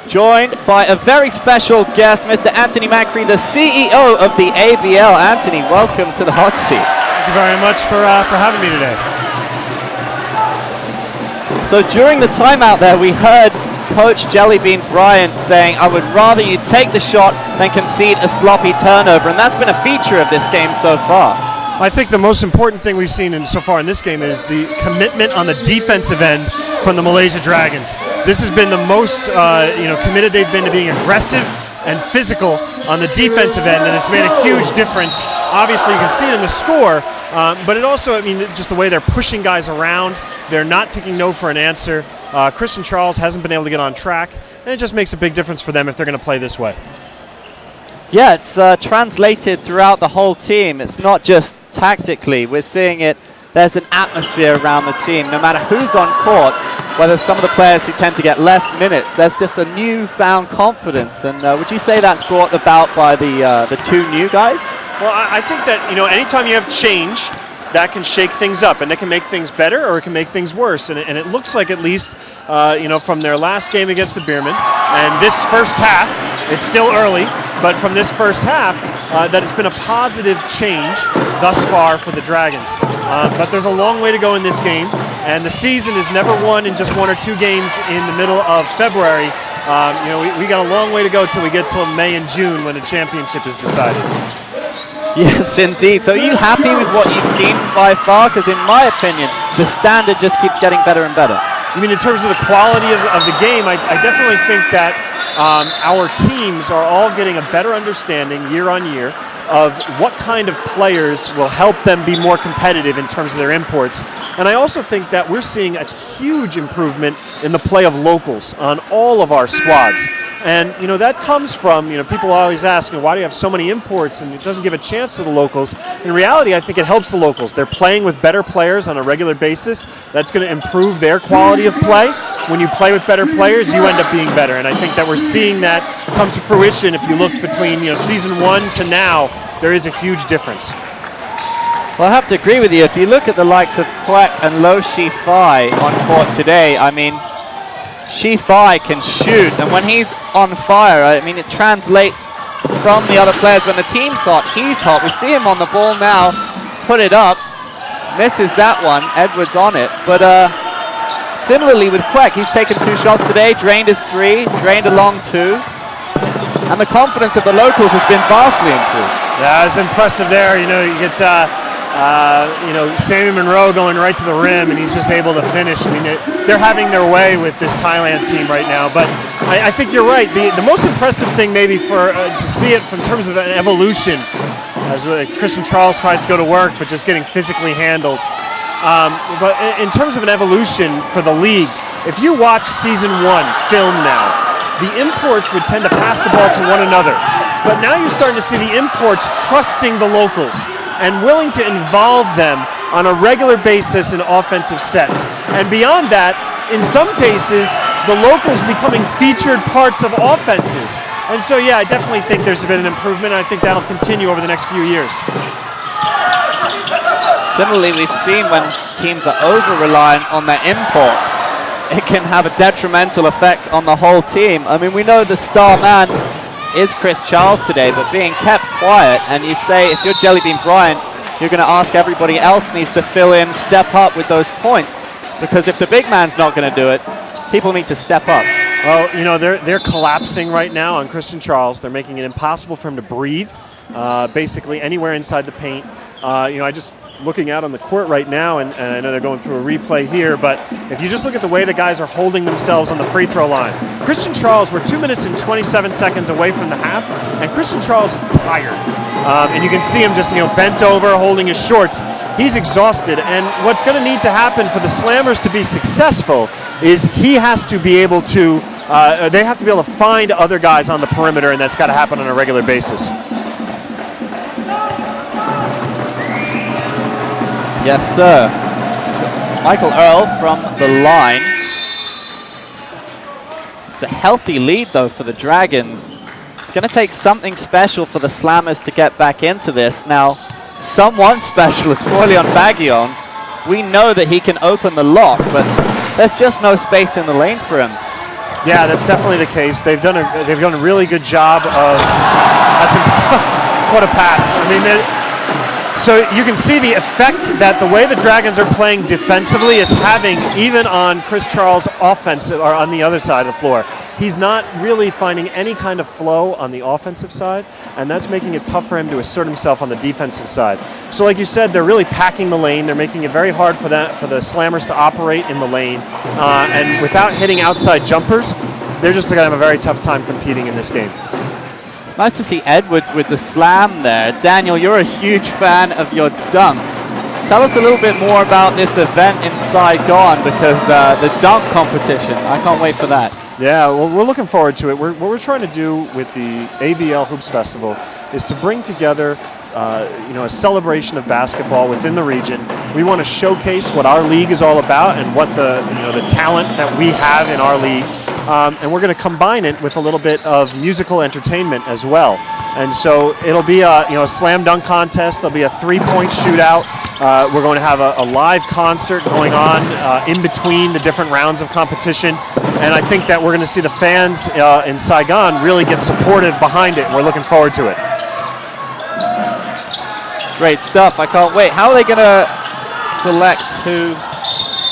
joined by a very special guest, Mr. Anthony Macri, the CEO of the ABL. Anthony, welcome to the hot seat. Thank you very much for having me today. So during the timeout there, we heard Coach Jellybean Bryant saying, I would rather you take the shot than concede a sloppy turnover, and that's been a feature of this game so far. I think the most important thing we've seen so far in this game is the commitment on the defensive end from the Malaysia Dragons. This has been the most committed they've been to being aggressive and physical on the defensive end, and it's made a huge difference. Obviously, you can see it in the score, but it also, just the way they're pushing guys around. They're not taking no for an answer. Christian Charles hasn't been able to get on track, and it just makes a big difference for them if they're going to play this way. Yeah, it's translated throughout the whole team. It's not just tactically. We're seeing it. There's an atmosphere around the team. No matter who's on court, whether some of the players who tend to get less minutes, there's just a newfound confidence. And would you say that's brought about by the two new guys? Well, I think that, anytime you have change, that can shake things up, and it can make things better or it can make things worse. And it looks like, at least, from their last game against the Beermen and this first half, it's still early, but from this first half, that it's been a positive change thus far for the Dragons. But there's a long way to go in this game, and the season is never won in just 1 or 2 games in the middle of February. We got a long way to go till we get till May and June when a championship is decided. Yes, indeed. So are you happy with what you've seen by far? Because in my opinion, the standard just keeps getting better and better. You mean in terms of the quality of the game? I definitely think that our teams are all getting a better understanding year on year of what kind of players will help them be more competitive in terms of their imports. And I also think that we're seeing a huge improvement in the play of locals on all of our squads. And, you know, that comes from, you know, people always ask, why do you have so many imports and it doesn't give a chance to the locals? In reality, I think it helps the locals. They're playing with better players on a regular basis. That's going to improve their quality of play. When you play with better players, you end up being better. And I think that we're seeing that come to fruition. If you look between, you know, season 1 to now, there is a huge difference. Well, I have to agree with you. If you look at the likes of Kwek and Lo Shi-Fai on court today, I mean, Shi-Fai can shoot, and when he's on fire, I mean, it translates from the other players. When the team's hot, he's hot. We see him on the ball now, put it up, misses that one. Edwards on it, but similarly with Kwek, he's taken 2 shots today, drained his 3, drained a long 2, and the confidence of the locals has been vastly improved. Yeah, it's impressive there. You know, you get you know, Sammy Monroe going right to the rim, and he's just able to finish. I mean, they're having their way with this Thailand team right now. But I think you're right. The most impressive thing maybe for to see it in terms of an evolution, as Christian Charles tries to go to work, but just getting physically handled. But in terms of an evolution for the league, if you watch season 1 film now, the imports would tend to pass the ball to one another. But now you're starting to see the imports trusting the locals and willing to involve them on a regular basis in offensive sets. And beyond that, in some cases, the locals becoming featured parts of offenses. And so, yeah, I definitely think there's been an improvement, and I think that'll continue over the next few years. Similarly, we've seen when teams are over-reliant on their imports, it can have a detrimental effect on the whole team. I mean, we know the star man is Chris Charles today, but being kept quiet, and you say if you're Jellybean Bryant, you're going to ask everybody else needs to fill in, step up with those points, because if the big man's not going to do it, people need to step up. Well, you know, they're collapsing right now on Christian Charles. They're making it impossible for him to breathe, basically anywhere inside the paint. You know, I just looking out on the court right now, and I know they're going through a replay here, but if you just look at the way the guys are holding themselves on the free throw line, Christian Charles, we're 2 minutes and 27 seconds away from the half, and Christian Charles is tired. And you can see him just, you know, bent over, holding his shorts. He's exhausted, and what's going to need to happen for the Slammers to be successful is he has to be able to, they have to be able to find other guys on the perimeter, and that's got to happen on a regular basis. Yes, sir. Michael Earl from the line. It's a healthy lead, though, for the Dragons. It's going to take something special for the Slammers to get back into this. Now, someone special is Foyleon Baggion. We know that he can open the lock, but there's just no space in the lane for him. Yeah, that's definitely the case. They've done a really good job of. What a pass! I mean. So you can see the effect that the way the Dragons are playing defensively is having even on Chris Charles' offensive, or on the other side of the floor. He's not really finding any kind of flow on the offensive side, and that's making it tough for him to assert himself on the defensive side. So like you said, they're really packing the lane. They're making it very hard for the Slammers to operate in the lane, and without hitting outside jumpers, they're just going to have a very tough time competing in this game. Nice to see Edwards with the slam there. Daniel, you're a huge fan of your dunks. Tell us a little bit more about this event in Saigon, because the dunk competition, I can't wait for that. Yeah, well, we're looking forward to it. What we're trying to do with the ABL Hoops Festival is to bring together you know, a celebration of basketball within the region. We want to showcase what our league is all about and what the talent that we have in our league. And we're going to combine it with a little bit of musical entertainment as well. And so it'll be a slam dunk contest. There'll be a 3-point shootout. We're going to have a live concert going on in between the different rounds of competition. And I think that we're going to see the fans in Saigon really get supportive behind it. And we're looking forward to it. Great stuff. I can't wait. How are they going to select who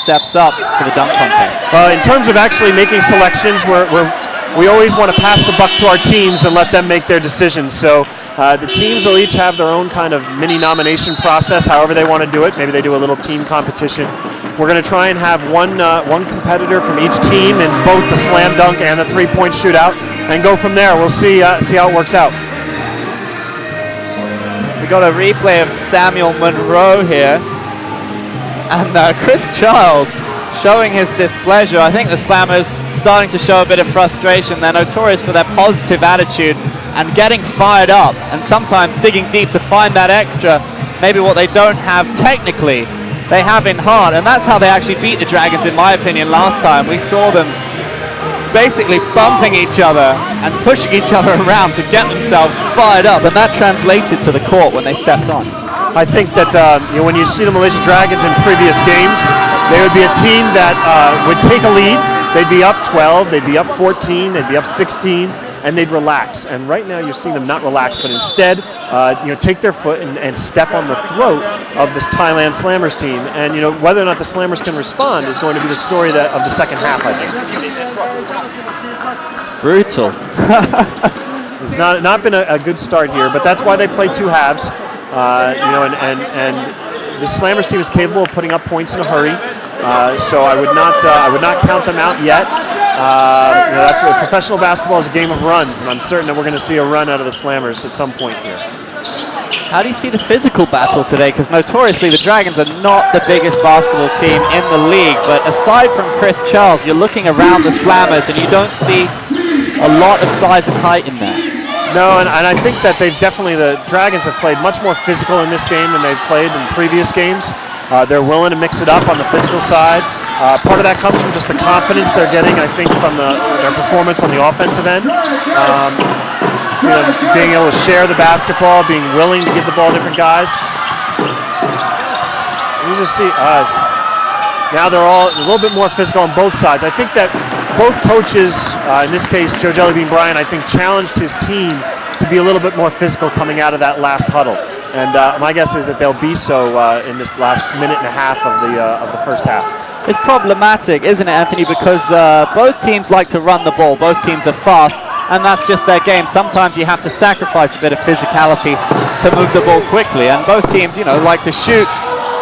steps up for the dunk contest? In terms of actually making selections, we always want to pass the buck to our teams and let them make their decisions. So the teams will each have their own kind of mini nomination process, however they want to do it. Maybe they do a little team competition. We're going to try and have one competitor from each team in both the slam dunk and the 3-point shootout, and go from there. We'll see how it works out. We got a replay of Samuel Monroe here. And Chris Charles showing his displeasure. I think the Slammers starting to show a bit of frustration. They're notorious for their positive attitude and getting fired up and sometimes digging deep to find that extra, maybe what they don't have technically, they have in heart. And that's how they actually beat the Dragons, in my opinion, last time. We saw them basically bumping each other and pushing each other around to get themselves fired up, and that translated to the court when they stepped on. I think that when you see the Malaysia Dragons in previous games, they would be a team that would take a lead. They'd be up 12, they'd be up 14, they'd be up 16, and they'd relax. And right now you're seeing them not relax, but instead take their foot and step on the throat of this Thailand Slammers team. And whether or not the Slammers can respond is going to be the story of the second half, I think. Brutal. It's not been a good start here, but that's why they play two halves. And the Slammers team is capable of putting up points in a hurry. So I would not count them out yet. That's what professional basketball is, a game of runs, and I'm certain that we're going to see a run out of the Slammers at some point here. How do you see the physical battle today? Because notoriously the Dragons are not the biggest basketball team in the league, but aside from Chris Charles, you're looking around the Slammers and you don't see a lot of size and height in there. No, and I think that the Dragons have played much more physical in this game than they've played in previous games. They're willing to mix it up on the physical side. Part of that comes from just the confidence they're getting, I think, from their performance on the offensive end. See them being able to share the basketball, being willing to give the ball to different guys. You just see now they're all a little bit more physical on both sides. I think that both coaches, in this case Joe Jellybean Bryant, I think challenged his team to be a little bit more physical coming out of that last huddle. And my guess is that they'll be so in this last minute and a half of the first half. It's problematic, isn't it, Anthony? Because both teams like to run the ball. Both teams are fast, and that's just their game. Sometimes you have to sacrifice a bit of physicality to move the ball quickly. And both teams, like to shoot.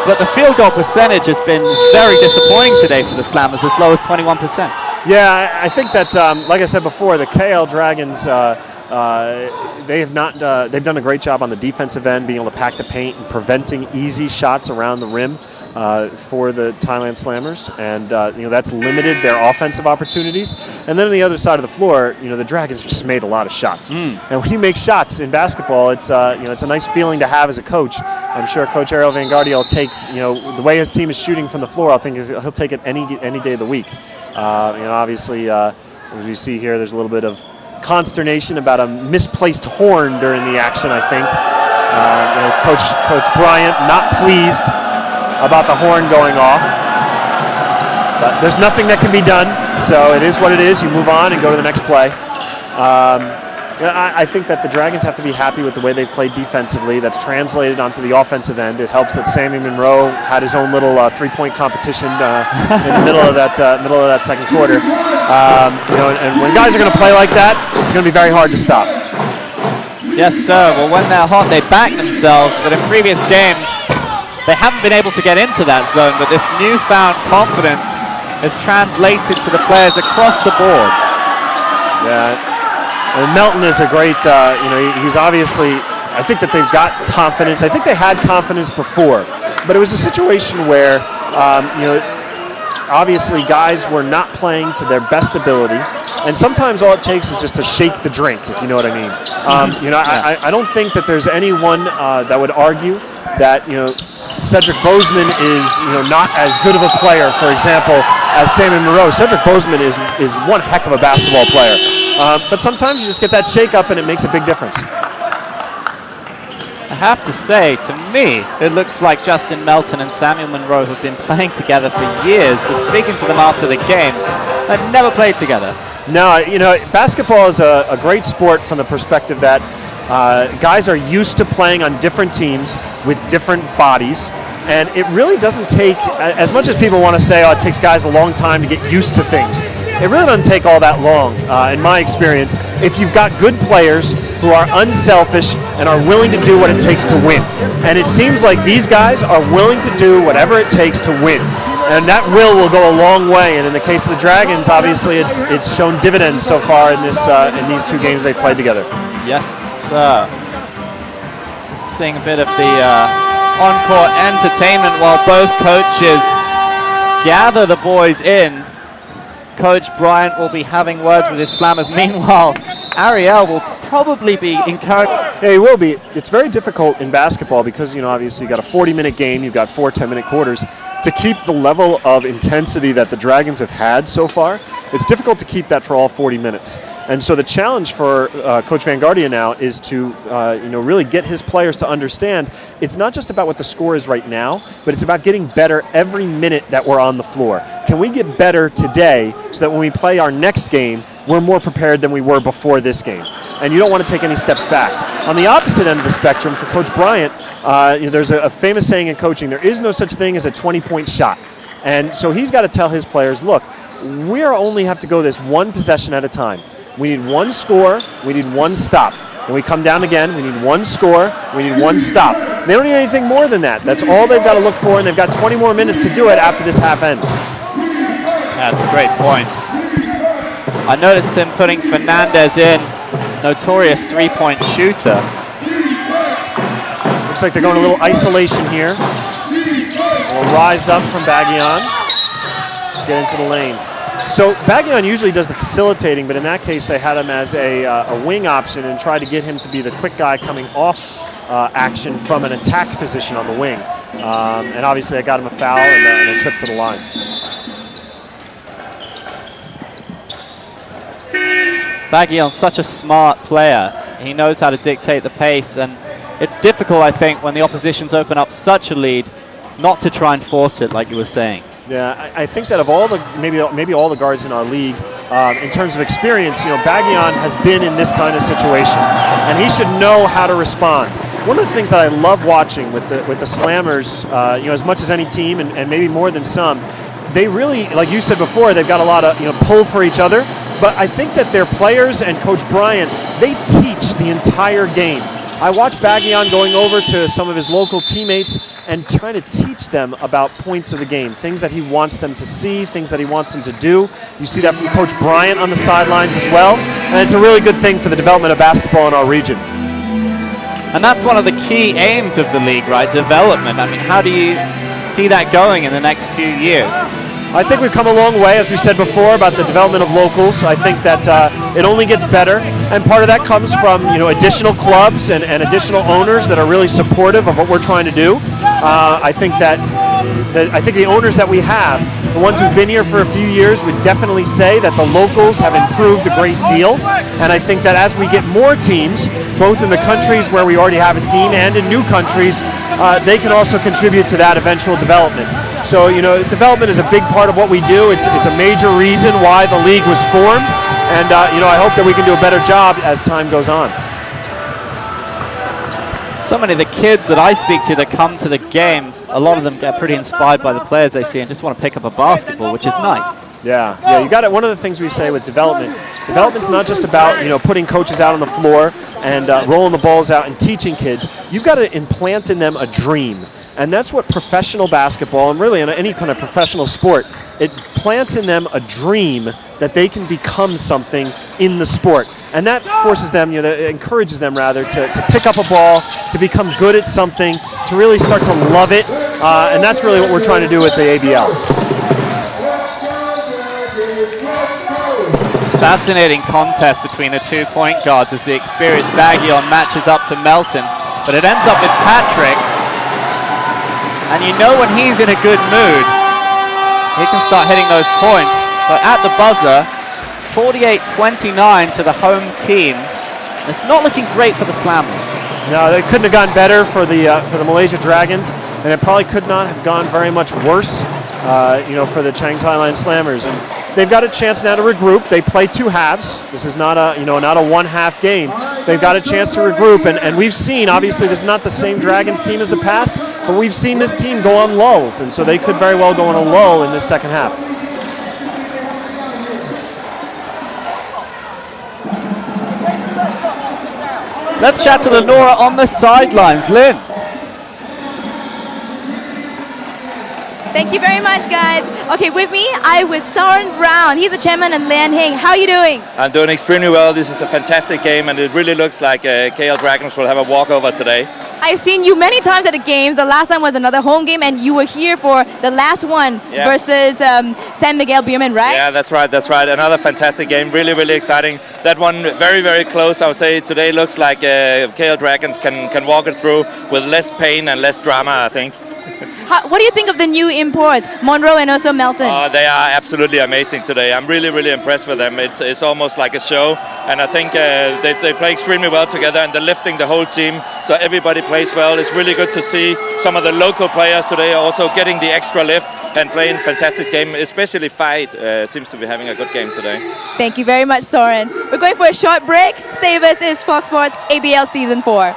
But the field goal percentage has been very disappointing today for the Slammers, as low as 21%. Yeah, I think that, like I said before, the KL Dragons, they've done a great job on the defensive end, being able to pack the paint and preventing easy shots around the rim for the Thailand Slammers, and that's limited their offensive opportunities. And then on the other side of the floor, the Dragons just made a lot of shots. And when you make shots in basketball, it's it's a nice feeling to have as a coach. I'm sure Coach Ariel Van Guardia will take the way his team is shooting from the floor. I think he'll take it any day of the week. Obviously, as we see here, there's a little bit of consternation about a misplaced horn during the action, I think. Coach Bryant not pleased about the horn going off. But there's nothing that can be done, so it is what it is. You move on and go to the next play. I think that the Dragons have to be happy with the way they've played defensively. That's translated onto the offensive end. It helps that Sammy Monroe had his own little three-point competition in the middle of that second quarter. And when guys are going to play like that, it's going to be very hard to stop. Yes, sir. Well, when they're hot, they back themselves. But in previous games, they haven't been able to get into that zone. But this newfound confidence has translated to the players across the board. Yeah. And Melton is a great, he's obviously, I think that they've got confidence. I think they had confidence before, but it was a situation where, obviously guys were not playing to their best ability, and sometimes all it takes is just to shake the drink, if you know what I mean. I don't think that there's anyone that would argue that, Cedric Bozeman is, not as good of a player, for example, as Sammy Monroe. Cedric Bozeman is one heck of a basketball player. But sometimes you just get that shake-up and it makes a big difference. I have to say, to me, it looks like Justin Melton and Samuel Monroe have been playing together for years, but speaking to them after the game, they've never played together. No, basketball is a great sport from the perspective that guys are used to playing on different teams with different bodies, and it really doesn't take, as much as people want to say, it takes guys a long time to get used to things. It really doesn't take all that long, in my experience, if you've got good players who are unselfish and are willing to do what it takes to win. And it seems like these guys are willing to do whatever it takes to win. And that will go a long way. And in the case of the Dragons, obviously it's shown dividends so far in these two games they've played together. Yes, sir. Seeing a bit of the on-court entertainment while both coaches gather the boys in. Coach Bryant will be having words with his Slammers. Meanwhile, Ariel will probably be encouraged. Yeah, he will be. It's very difficult in basketball because, you know, obviously you've got a 40-minute game, you've got 4 10-minute quarters. To keep the level of intensity that the Dragons have had so far, it's difficult to keep that for all 40 minutes. And so the challenge for Coach Van Guardia now is to, really get his players to understand it's not just about what the score is right now, but it's about getting better every minute that we're on the floor. Can we get better today so that when we play our next game, we're more prepared than we were before this game? And you don't want to take any steps back. On the opposite end of the spectrum, for Coach Bryant, there's a famous saying in coaching, there is no such thing as a 20-point shot. And so he's got to tell his players, look, we only have to go this one possession at a time. We need one score, we need one stop. Then we come down again, we need one score, we need one stop. They don't need anything more than that. That's all they've got to look for, and they've got 20 more minutes to do it after this half ends. That's a great point. I noticed him putting Fernandez in, notorious three-point shooter. Looks like they're going a little isolation here. We'll rise up from Baggion, get into the lane. So Baggion usually does the facilitating, but in that case they had him as a wing option and tried to get him to be the quick guy coming off action from an attacked position on the wing. And obviously I got him a foul and a trip to the line. Baggion's such a smart player. He knows how to dictate the pace, and it's difficult, I think, when the oppositions open up such a lead, not to try and force it, like you were saying. Yeah, I think that of all the maybe all the guards in our league, in terms of experience, Baggion has been in this kind of situation, and he should know how to respond. One of the things that I love watching with the Slammers, as much as any team, and maybe more than some, they really, like you said before, they've got a lot of pull for each other. But I think that their players and Coach Bryant, they teach the entire game. I watch Baggion going over to some of his local teammates and trying to teach them about points of the game, things that he wants them to see, things that he wants them to do. You see that from Coach Bryant on the sidelines as well, and it's a really good thing for the development of basketball in our region. And that's one of the key aims of the league, right? Development. I mean, how do you see that going in the next few years? I think we've come a long way, as we said before, about the development of locals. I think that it only gets better, and part of that comes from additional clubs and additional owners that are really supportive of what we're trying to do. I think the owners that we have, the ones who've been here for a few years, would definitely say that the locals have improved a great deal. And I think that as we get more teams, both in the countries where we already have a team and in new countries, they can also contribute to that eventual development. So, development is a big part of what we do. It's a major reason why the league was formed. And, I hope that we can do a better job as time goes on. So many of the kids that I speak to that come to the games, a lot of them get pretty inspired by the players they see and just want to pick up a basketball, which is nice. Yeah, you got it. One of the things we say with development's not just about putting coaches out on the floor and rolling the balls out and teaching kids. You've got to implant in them a dream. And that's what professional basketball, and really in any kind of professional sport, it plants in them a dream that they can become something in the sport. And that forces them, that encourages them rather, to pick up a ball, to become good at something, to really start to love it. And that's really what we're trying to do with the ABL. Fascinating contest between the 2 point guards as the experienced Baggion matches up to Melton. But it ends up with Patrick. And when he's in a good mood, he can start hitting those points. But at the buzzer, 48-29 to the home team. It's not looking great for the Slammers. No, they couldn't have gone better for the Malaysia Dragons, and it probably could not have gone very much worse, for the Chang Thailand Slammers. And they've got a chance now to regroup. They play 2 halves. This is not a one-half game. They've got a chance to regroup, and we've seen, obviously, this is not the same Dragons team as the past, but we've seen this team go on lulls, and so they could very well go on a lull in this second half. Let's chat to Lenora on the sidelines. Lynn. Thank you very much, guys. Okay, with me, I'm with Soren Brown. He's the chairman, and Lian Hing. How are you doing? I'm doing extremely well. This is a fantastic game, and it really looks like KL Dragons will have a walkover today. I've seen you many times at the games. The last time was another home game, and you were here for the last one versus San Miguel Beerman, right? Yeah, that's right. Another fantastic game. Really, really exciting. That one very, very close. I would say today looks like KL Dragons can walk it through with less pain and less drama, I think. What do you think of the new imports, Monroe and also Melton? They are absolutely amazing today. I'm really, really impressed with them. It's almost like a show, and I think they play extremely well together, and they're lifting the whole team, so everybody plays well. It's really good to see some of the local players today also getting the extra lift and playing fantastic game, especially Fight seems to be having a good game today. Thank you very much, Soren. We're going for a short break. Stay with us. This is Fox Sports ABL Season 4.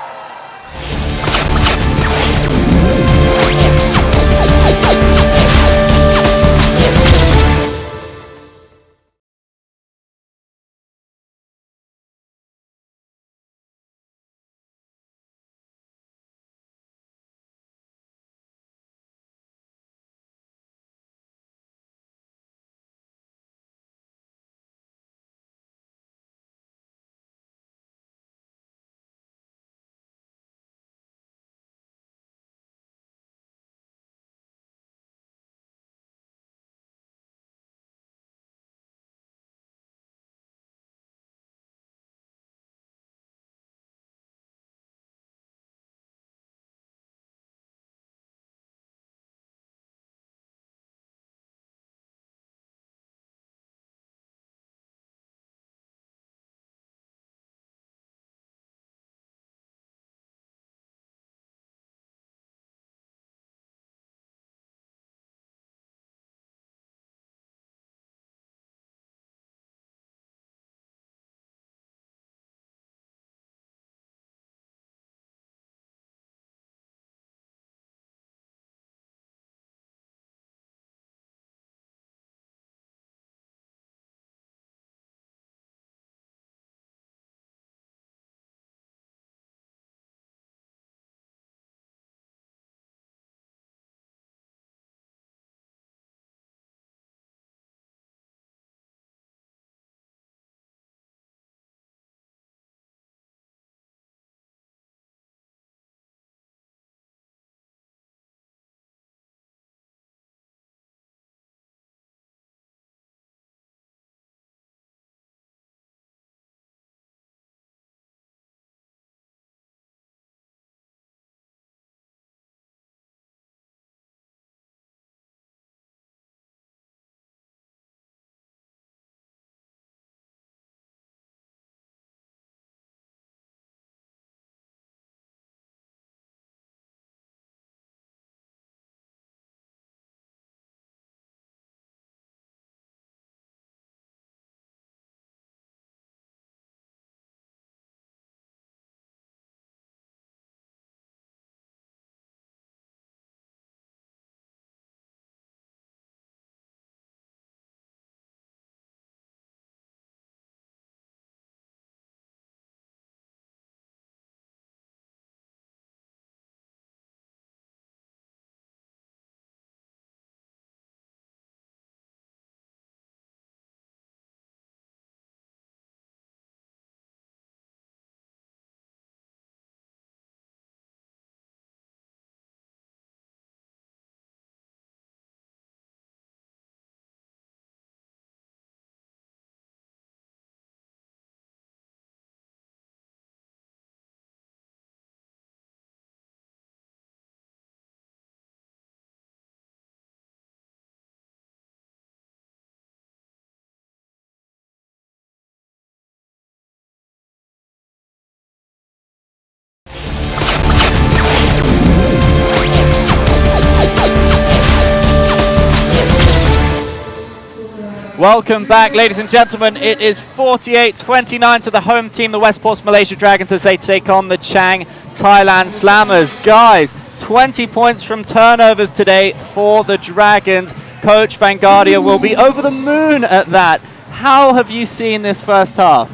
Welcome back, ladies and gentlemen. It is 48-29 to the home team, the Westports Malaysia Dragons, as they take on the Chang Thailand Slammers. Guys, 20 points from turnovers today for the Dragons. Coach Vanguardia will be over the moon at that. How have you seen this first half?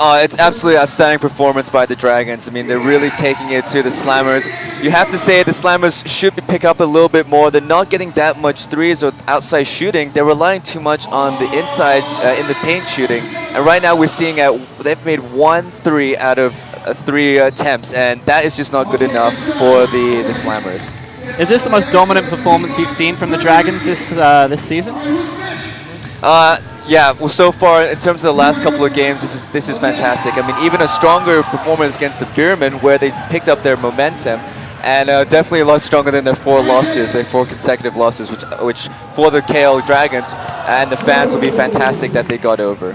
It's absolutely outstanding performance by the Dragons. I mean, they're really taking it to the Slammers. You have to say the Slammers should pick up a little bit more. They're not getting that much threes or outside shooting. They're relying too much on the inside in the paint shooting. And right now we're seeing they've made 1 3 out of 3 attempts, and that is just not good enough for the Slammers. Is this the most dominant performance you've seen from the Dragons this season? Yeah, well, so far in terms of the last couple of games, this is fantastic. I mean, even a stronger performance against the Beermen, where they picked up their momentum, and definitely a lot stronger than their 4 losses, their 4 consecutive losses, which for the KL Dragons and the fans will be fantastic that they got over.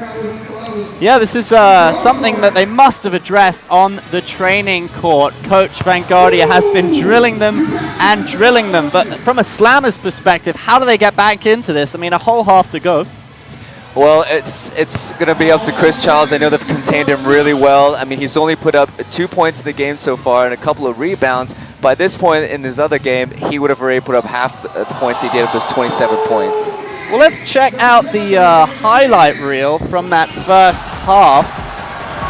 Yeah, this is something that they must have addressed on the training court. Coach Vanguardia has been drilling them, but from a Slammer's perspective, how do they get back into this? I mean, a whole half to go. Well, it's going to be up to Chris Childs. I know they've contained him really well. I mean, he's only put up 2 points in the game so far and a couple of rebounds. By this point in his other game, he would have already put up half the points he did with those 27 points. Well, let's check out the highlight reel from that first half.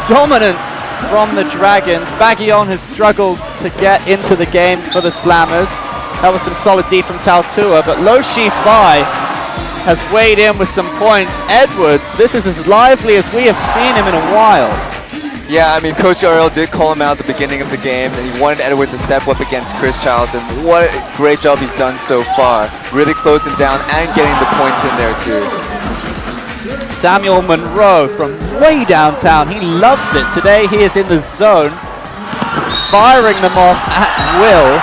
Dominance from the Dragons. Baguillon has struggled to get into the game for the Slammers. That was some solid D from Tautua, but Lo Shi Fai has weighed in with some points. Edwards, this is as lively as we have seen him in a while. Yeah, I mean, Coach Ariel did call him out at the beginning of the game, and he wanted Edwards to step up against Chris Childs, and what a great job he's done so far. Really closing down and getting the points in there, too. Samuel Monroe from way downtown, he loves it. Today he is in the zone, firing them off at will.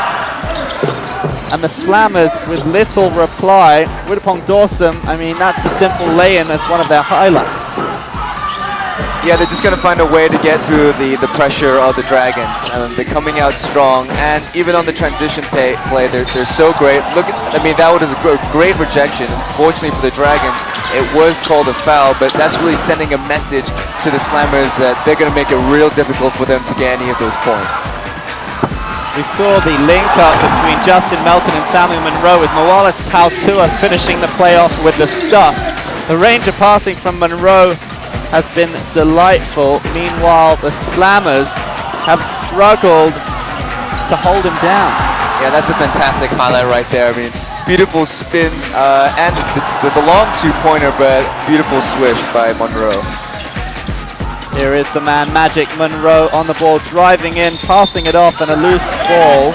And the Slammers with little reply. Widapong Dorsum, I mean, that's a simple lay-in as one of their highlights. Yeah, they're just going to find a way to get through the pressure of the Dragons. They're coming out strong, and even on the transition play, they're so great. Look at, I mean, that was a great rejection. Unfortunately for the Dragons, it was called a foul, but that's really sending a message to the Slammers that they're going to make it real difficult for them to get any of those points. We saw the link-up between Justin Melton and Samuel Monroe, with Moala Tautua finishing the playoff with the stuff. The range of passing from Monroe has been delightful. Meanwhile, the Slammers have struggled to hold him down. Yeah, that's a fantastic highlight right there. I mean, beautiful spin and the long 2-pointer, but beautiful swish by Monroe. Here is the man Magic Monroe on the ball, driving in, passing it off, and a loose ball.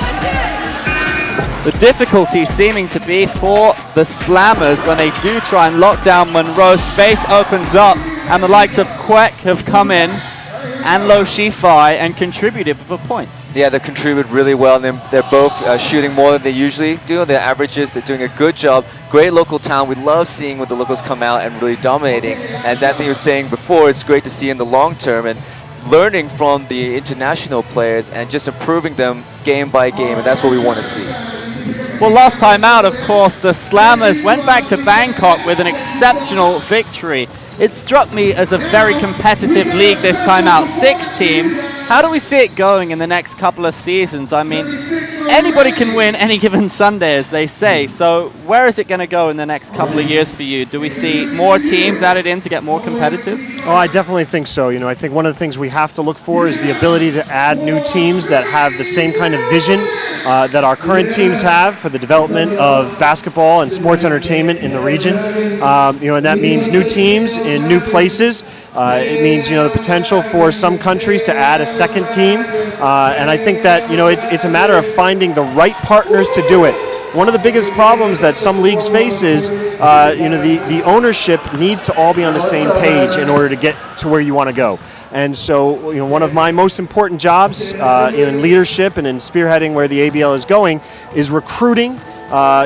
The difficulty seeming to be for the Slammers when they do try and lock down Monroe. Space opens up, and the likes of Kwek have come in, and Lo Shi Fai, and contributed for points. Yeah, they contributed really well, and they're both shooting more than they usually do. Their averages, they're doing a good job. Great local talent. We love seeing when the locals come out and really dominating. As Anthony was saying before, it's great to see in the long term and learning from the international players and just improving them game by game, and that's what we want to see. Well, last time out, of course, the Slammers went back to Bangkok with an exceptional victory. It struck me as a very competitive league this time out. 6 teams. How do we see it going in the next couple of seasons? I mean, anybody can win any given Sunday, as they say. So where is it going to go in the next couple of years for you? Do we see more teams added in to get more competitive? Oh, I definitely think so. You know, I think one of the things we have to look for is the ability to add new teams that have the same kind of vision that our current teams have for the development of basketball and sports entertainment in the region. You know, and that means new teams in new places. It means, you know, the potential for some countries to add a second team. And I think that, you know, it's a matter of finding the right partners to do it. One of the biggest problems that some leagues face is, you know, the ownership needs to all be on the same page in order to get to where you want to go. And so, you know, one of my most important jobs in leadership and in spearheading where the ABL is going is recruiting,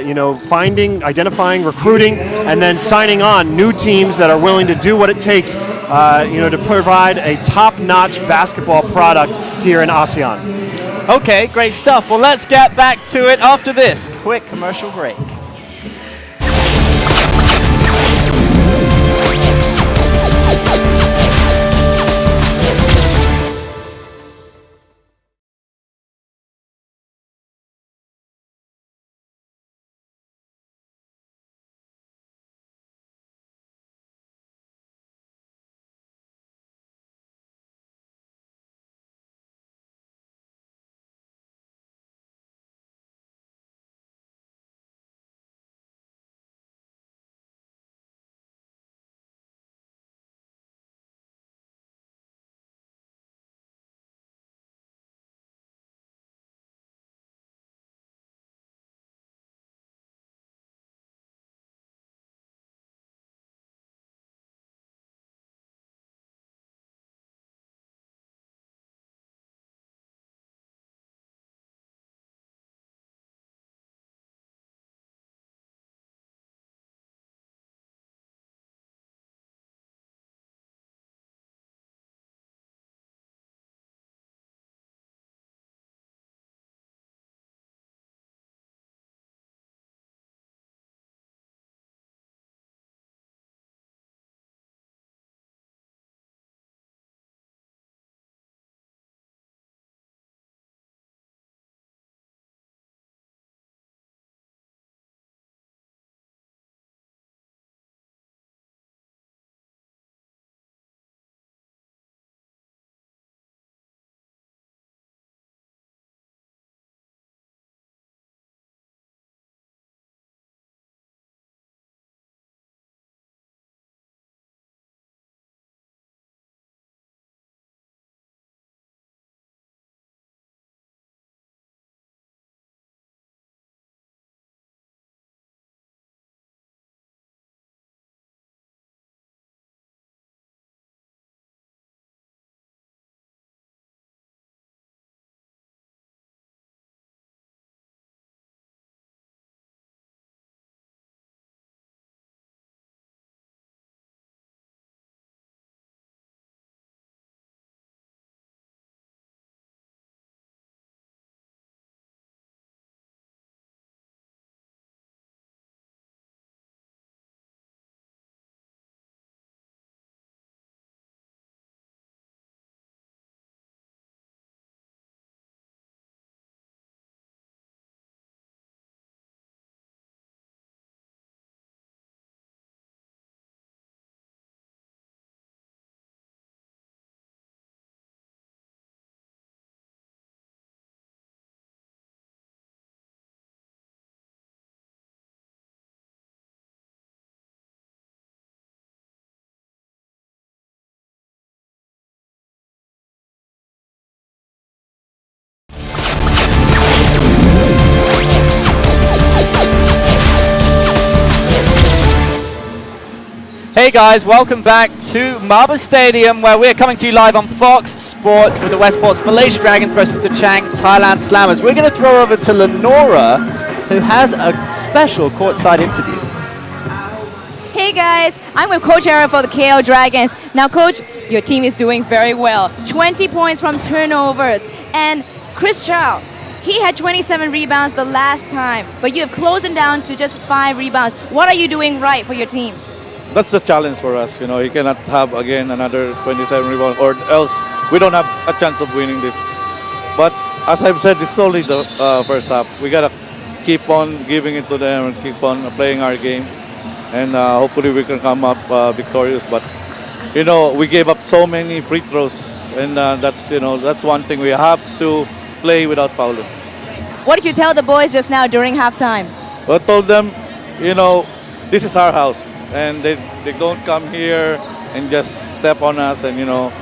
you know, finding, identifying, recruiting, and then signing on new teams that are willing to do what it takes, you know, to provide a top-notch basketball product here in ASEAN. Okay, great stuff. Well, let's get back to it after this quick commercial break. Hey guys, welcome back to MABA Stadium, where we're coming to you live on Fox Sports with the Westports Malaysia Dragons versus the Chang Thailand Slammers. We're going to throw over to Lenora, who has a special courtside interview. Hey guys, I'm with Coach Era for the KL Dragons. Now Coach, your team is doing very well. 20 points from turnovers. And Chris Charles, he had 27 rebounds the last time, but you have closed him down to just 5 rebounds. What are you doing right for your team? That's the challenge for us. You know, you cannot have again another 27 rebound, or else we don't have a chance of winning this. But as I've said, this is only the first half. We gotta keep on giving it to them and keep on playing our game, and hopefully we can come up victorious. But you know, we gave up so many free throws, and that's one thing we have to play without fouling. What did you tell the boys just now during halftime? I told them, you know, this is our house. And they don't come here and just step on us. And you know,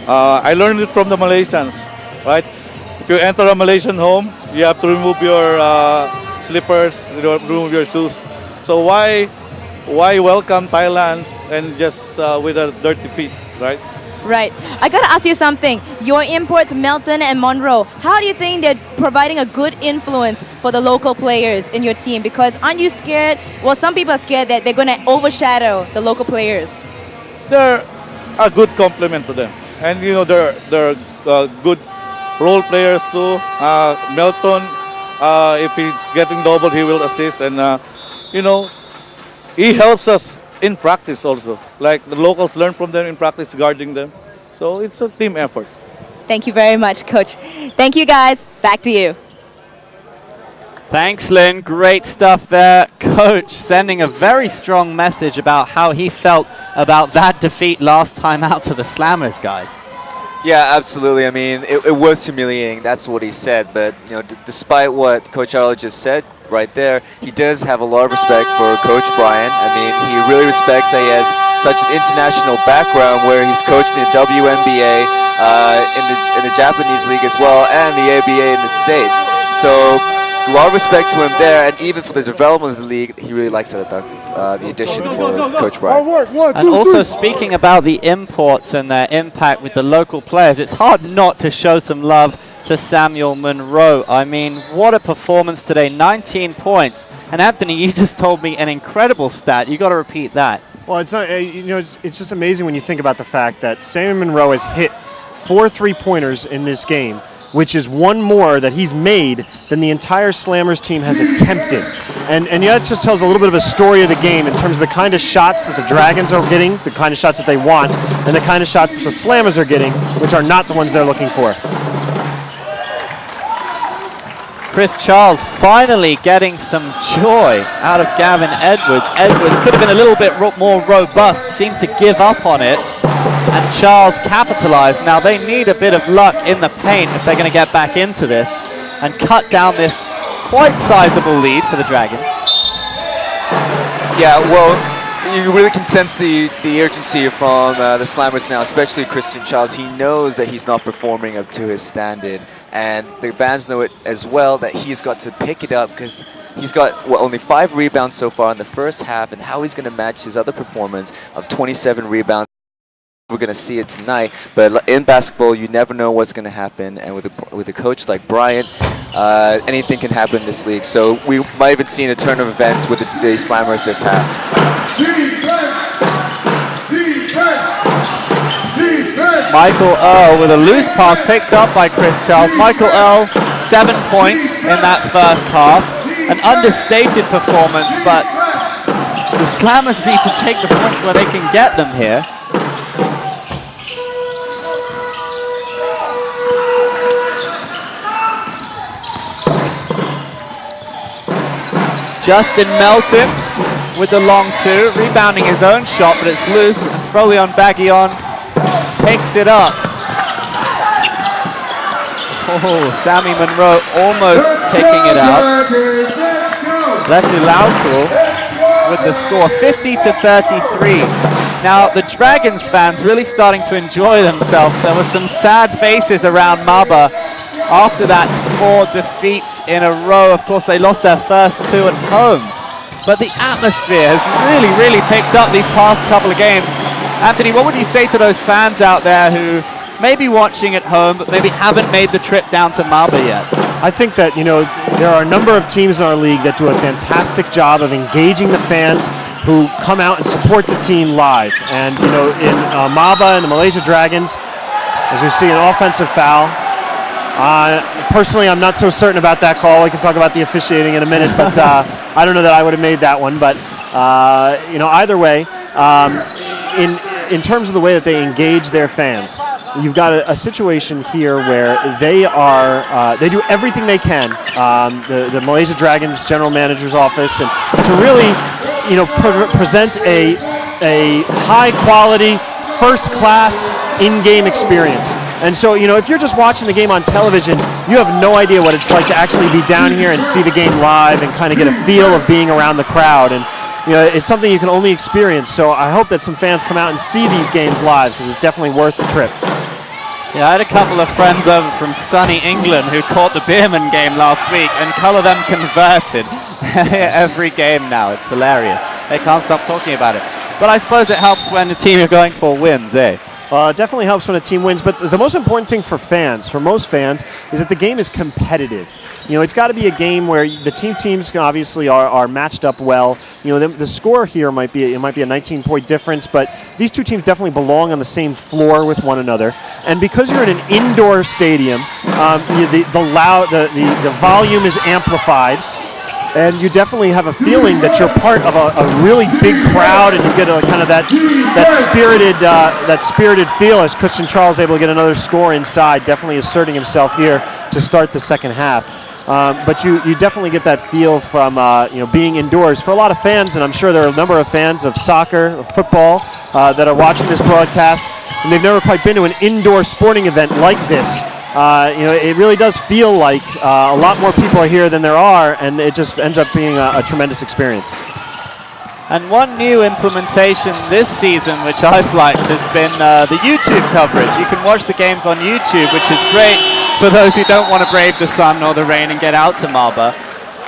I learned it from the Malaysians, right? If you enter a Malaysian home, you have to remove your slippers, remove your shoes. So why welcome Thailand and just with a dirty feet, right? Right. I gotta ask you something. Your imports, Melton and Monroe, how do you think they're providing a good influence for the local players in your team? Because aren't you scared? Well, some people are scared that they're gonna overshadow the local players. They're a good complement to them, and you know they're good role players too. Melton, if he's getting doubled, he will assist, and you know, he helps us in practice also. Like the locals learn from them in practice, guarding them. So it's a team effort. Thank you very much, Coach. Thank you, guys. Back to you. Thanks, Lynn. Great stuff there. Coach sending a very strong message about how he felt about that defeat last time out to the Slammers, guys. Yeah, absolutely. I mean, it was humiliating. That's what he said. But you know, despite what Coach Arlo just said right there, he does have a lot of respect for Coach Brian. I mean, he really respects that he has such an international background, where he's coached in the WNBA, in the Japanese league as well, and the ABA in the States. So a lot of respect to him there, and even for the development of the league, he really likes it, the addition for Coach Brian. And also speaking about the imports and their impact with the local players, it's hard not to show some love to Samuel Monroe. I mean, what a performance today, 19 points. And Anthony, you just told me an incredible stat. You got to repeat that. Well, it's not, it's just amazing when you think about the fact that Samuel Monroe has hit 4 3-pointers in this game, which is one more that he's made than the entire Slammers team has attempted. And that just tells a little bit of a story of the game in terms of the kind of shots that the Dragons are getting, the kind of shots that they want, and the kind of shots that the Slammers are getting, which are not the ones they're looking for. Chris Charles finally getting some joy out of Gavin Edwards. Edwards could have been a little bit more robust, seemed to give up on it, and Charles capitalized. Now they need a bit of luck in the paint if they're going to get back into this and cut down this quite sizable lead for the Dragons. Yeah, well, you really can sense the urgency from the Slammers now, especially Christian Charles. He knows that he's not performing up to his standard, and the fans know it as well, that he's got to pick it up, because he's got only 5 rebounds so far in the first half, and how he's going to match his other performance of 27 rebounds. We're going to see it tonight, but in basketball, you never know what's going to happen, and with a coach like Bryant, anything can happen in this league. So we might even see a turn of events with the Slammers this half. Michael Earl with a loose pass picked up by Chris Charles. Michael Earl, 7 points in that first half. An understated performance, but the Slammers need to take the points where they can get them here. Justin Melton with the long 2, rebounding his own shot, but it's loose, and Frolion Baguillon picks it up. Oh, Sammy Monroe almost picking it out. Let's Laukul with the score, 50-33. Now, the Dragons fans really starting to enjoy themselves. There were some sad faces around MABA after that 4 defeats in a row. Of course, they lost their first 2 at home. but the atmosphere has really picked up these past couple of games. Anthony, what would you say to those fans out there who may be watching at home, but maybe haven't made the trip down to MABA yet? I think that, there are a number of teams in our league that do a fantastic job of engaging the fans who come out and support the team live. And, in MABA and the Malaysia Dragons, as we see an offensive foul. Personally, I'm not so certain about that call. We can talk about the officiating in a minute, but I don't know that I would have made that one. But, either way, in terms of the way that they engage their fans, you've got a situation here where they do everything they can, the Malaysia Dragons general manager's office, and to really, present a high quality, first class in-game experience. And so, if you're just watching the game on television, you have no idea what it's like to actually be down here and see the game live and kind of get a feel of being around the crowd. And it's something you can only experience. So I hope that some fans come out and see these games live, because it's definitely worth the trip. Yeah, I had a couple of friends over from sunny England who caught the Beerman game last week, and colour them converted every game now. It's hilarious. They can't stop talking about it. But I suppose it helps when the team you're going for wins, eh? It definitely helps when a team wins, but the most important thing for most fans, is that the game is competitive. It's got to be a game where the teams obviously are matched up well. The score here might be a 19-point difference, but these two teams definitely belong on the same floor with one another. And because you're in an indoor stadium, the volume is amplified. And you definitely have a feeling that you're part of a really big crowd, and you get kind of that spirited feel as Christian Charles able to get another score inside, definitely asserting himself here to start the second half. But you definitely get that feel from being indoors. For a lot of fans, and I'm sure there are a number of fans of soccer, of football, that are watching this broadcast, and they've never quite been to an indoor sporting event like this. It really does feel like a lot more people are here than there are, and it just ends up being a tremendous experience. And one new implementation this season, which I've liked, has been the YouTube coverage. You can watch the games on YouTube, which is great for those who don't want to brave the sun or the rain and get out to MABA.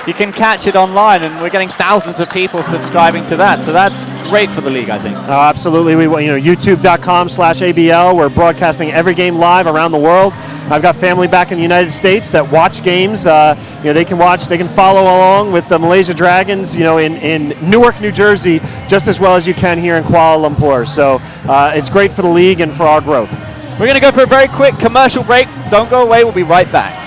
You can catch it online, and we're getting thousands of people subscribing to that, so that's great for the league, I think. Absolutely. YouTube.com/ABL. We're broadcasting every game live around the world. I've got family back in the United States that watch games. They can follow along with the Malaysia Dragons, in Newark, New Jersey, just as well as you can here in Kuala Lumpur. So it's great for the league and for our growth. We're going to go for a very quick commercial break. Don't go away. We'll be right back.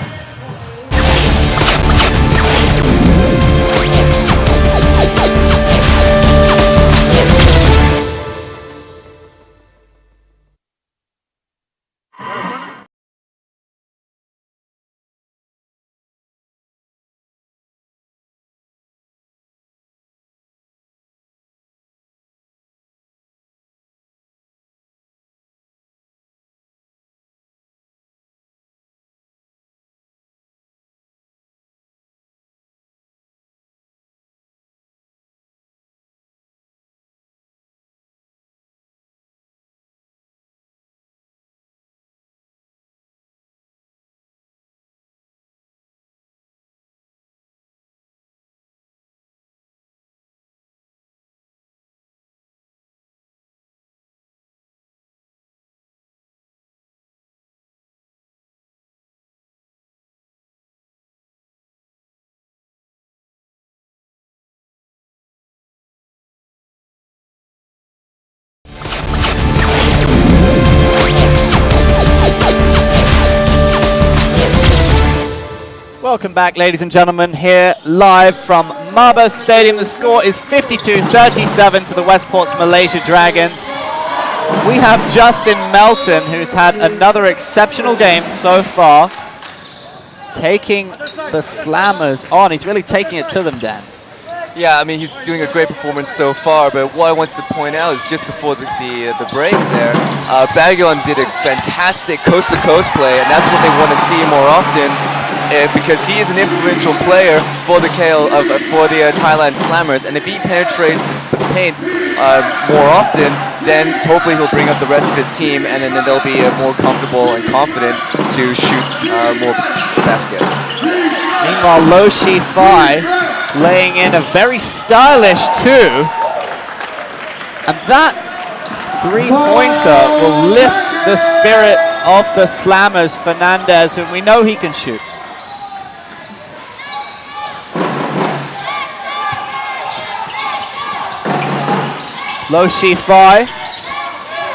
Welcome back, ladies and gentlemen, here live from MABA Stadium. The score is 52-37 to the Westports Malaysia Dragons. We have Justin Melton, who's had another exceptional game so far, taking the Slammers on. He's really taking it to them, Dan. Yeah, I mean, he's doing a great performance so far, but what I wanted to point out is just before the break there, Baguion did a fantastic coast-to-coast play, and that's what they want to see more often, because he is an influential player for the Thailand Slammers, and if he penetrates the paint more often, then hopefully he'll bring up the rest of his team, and then they'll be more comfortable and confident to shoot more baskets. Meanwhile, Lo Shi Fai laying in a very stylish 2. And that 3-pointer will lift the spirits of the Slammers. Fernandez, whom we know he can shoot. Low Shi-Fi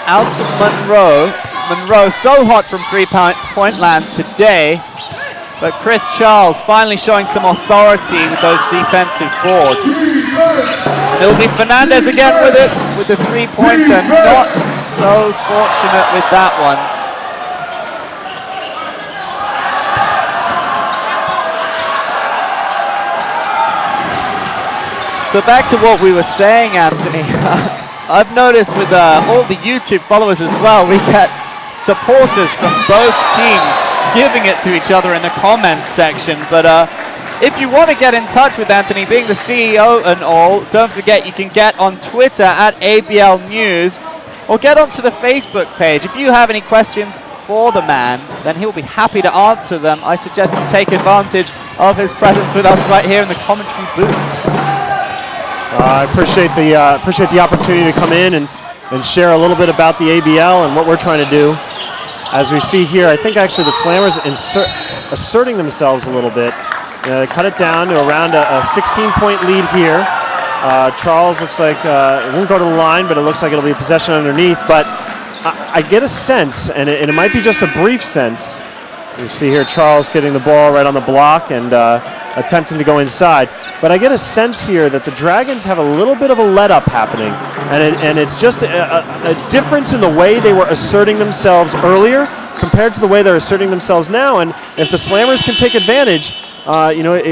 out to Monroe. Monroe so hot from three-point land today, but Chris Charles finally showing some authority with those defensive boards. It'll be Fernandez again with it, with the 3-pointer. Not so fortunate with that one. So back to what we were saying, Anthony. I've noticed with all the YouTube followers as well, we get supporters from both teams giving it to each other in the comments section. But if you want to get in touch with Anthony, being the CEO and all, don't forget you can get on Twitter at ABL News, or get onto the Facebook page. If you have any questions for the man, then he'll be happy to answer them. I suggest you take advantage of his presence with us right here in the commentary booth. I appreciate the opportunity to come in and share a little bit about the ABL and what we're trying to do. As we see here, I think actually the Slammers asserting themselves a little bit. They cut it down to around a 16-point lead here. Charles looks like it won't go to the line, but it looks like it'll be a possession underneath. But I get a sense, and it might be just a brief sense. You see here Charles getting the ball right on the block and attempting to go inside. But I get a sense here that the Dragons have a little bit of a let-up happening. And it's just a difference in the way they were asserting themselves earlier compared to the way they're asserting themselves now. And if the Slammers can take advantage,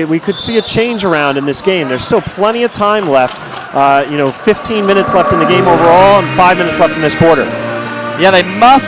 we could see a change around in this game. There's still plenty of time left. 15 minutes left in the game overall and 5 minutes left in this quarter. Yeah, they must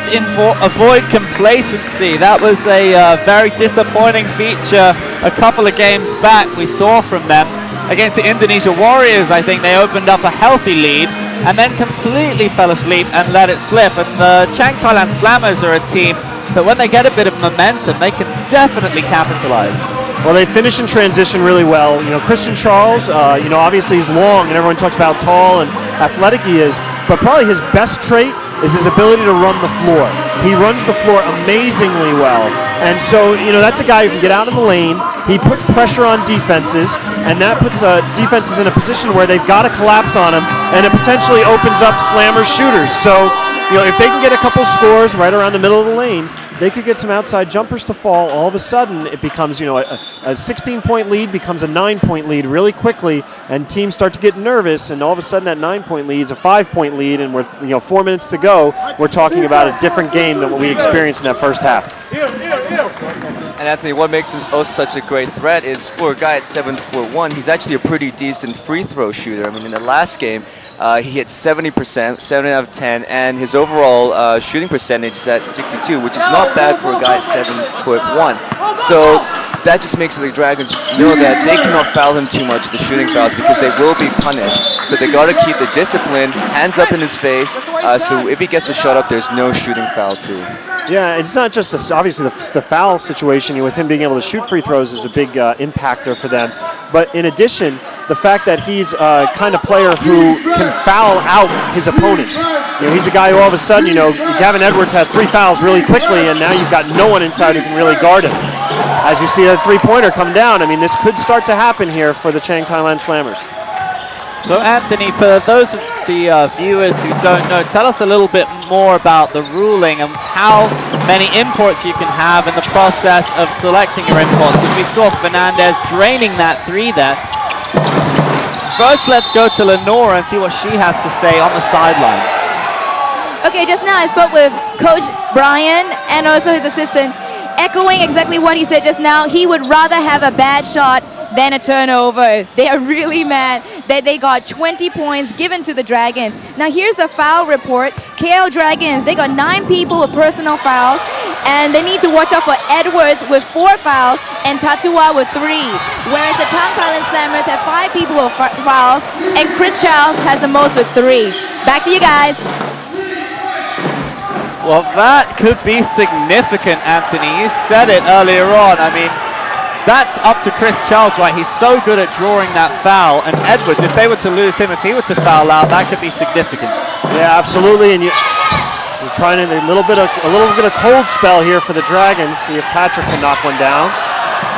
avoid complacency. That was a very disappointing feature a couple of games back we saw from them. Against the Indonesia Warriors, I think they opened up a healthy lead and then completely fell asleep and let it slip. And the Chang Thailand Slammers are a team that when they get a bit of momentum, they can definitely capitalize. Well, they finish in transition really well. Christian Charles, obviously he's long and everyone talks about how tall and athletic he is, but probably his best trait is his ability to run the floor. He runs the floor amazingly well. And so, that's a guy who can get out in the lane. He puts pressure on defenses, and that puts defenses in a position where they've got to collapse on him, and it potentially opens up Slammers shooters. So, if they can get a couple scores right around the middle of the lane, they could get some outside jumpers to fall. All of a sudden, it becomes, a 16-point lead becomes a 9-point lead really quickly, and teams start to get nervous, and all of a sudden that 9-point lead is a 5-point lead, and we're 4 minutes to go. We're talking about a different game than what we experienced in that first half. And Anthony, what makes him such a great threat is for a guy at 7'1", he's actually a pretty decent free throw shooter. I mean, in the last game, he hit 70%, 7 out of 10, and his overall shooting percentage is at 62, which is not bad for a guy at 7'1". So that just makes the Dragons know that they cannot foul him too much, the shooting fouls, because they will be punished. So they got to keep the discipline, hands up in his face, so if he gets the shot up, there's no shooting foul too. Yeah, it's not just obviously the foul situation. With him being able to shoot free throws is a big impactor for them. But in addition, the fact that he's a kind of player who can foul out his opponents. He's a guy who all of a sudden, Gavin Edwards has 3 fouls really quickly, and now you've got no one inside who can really guard him. As you see a three-pointer come down, this could start to happen here for the Chang Thailand Slammers. So Anthony, for those of the viewers who don't know, tell us a little bit more about the ruling and how many imports you can have in the process of selecting your imports, because we saw Fernandez draining that 3 there. First, let's go to Lenore and see what she has to say on the sideline. Okay, just now I spoke with Coach Brian and also his assistant, echoing exactly what he said just now. He would rather have a bad shot than a turnover. They are really mad that they got 20 points given to the Dragons. Now here's a foul report. KL Dragons, they got 9 people with personal fouls, and they need to watch out for Edwards with 4 fouls and Tatua with 3. Whereas the Chang Thailand Slammers have 5 people with fouls, and Chris Charles has the most with 3. Back to you guys. Well, that could be significant, Anthony. You said it earlier on. That's up to Chris Charles, right? He's so good at drawing that foul. And Edwards, if they were to lose him, if he were to foul out, that could be significant. Yeah, absolutely. And you're trying a little bit of cold spell here for the Dragons. See if Patrick can knock one down,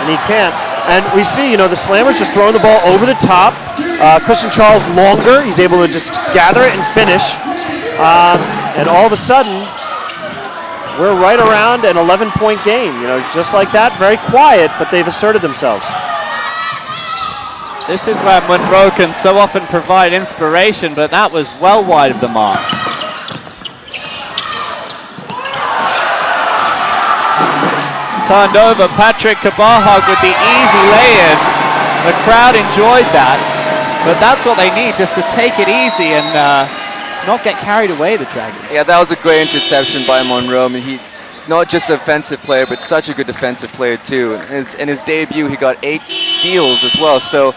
and he can't. And we see, the Slammers just throwing the ball over the top. Christian Charles longer. He's able to just gather it and finish. And all of a sudden, we're right around an 11-point game. Just like that, very quiet, but they've asserted themselves. This is where Monroe can so often provide inspiration, but that was well wide of the mark. Turned over, Patrick Kabahog with the easy lay-in. The crowd enjoyed that, but that's what they need, just to take it easy and not get carried away, the Dragons. Yeah, that was a great interception by Monroe. I mean, he not just an offensive player, but such a good defensive player too. In his debut, he got 8 steals as well. So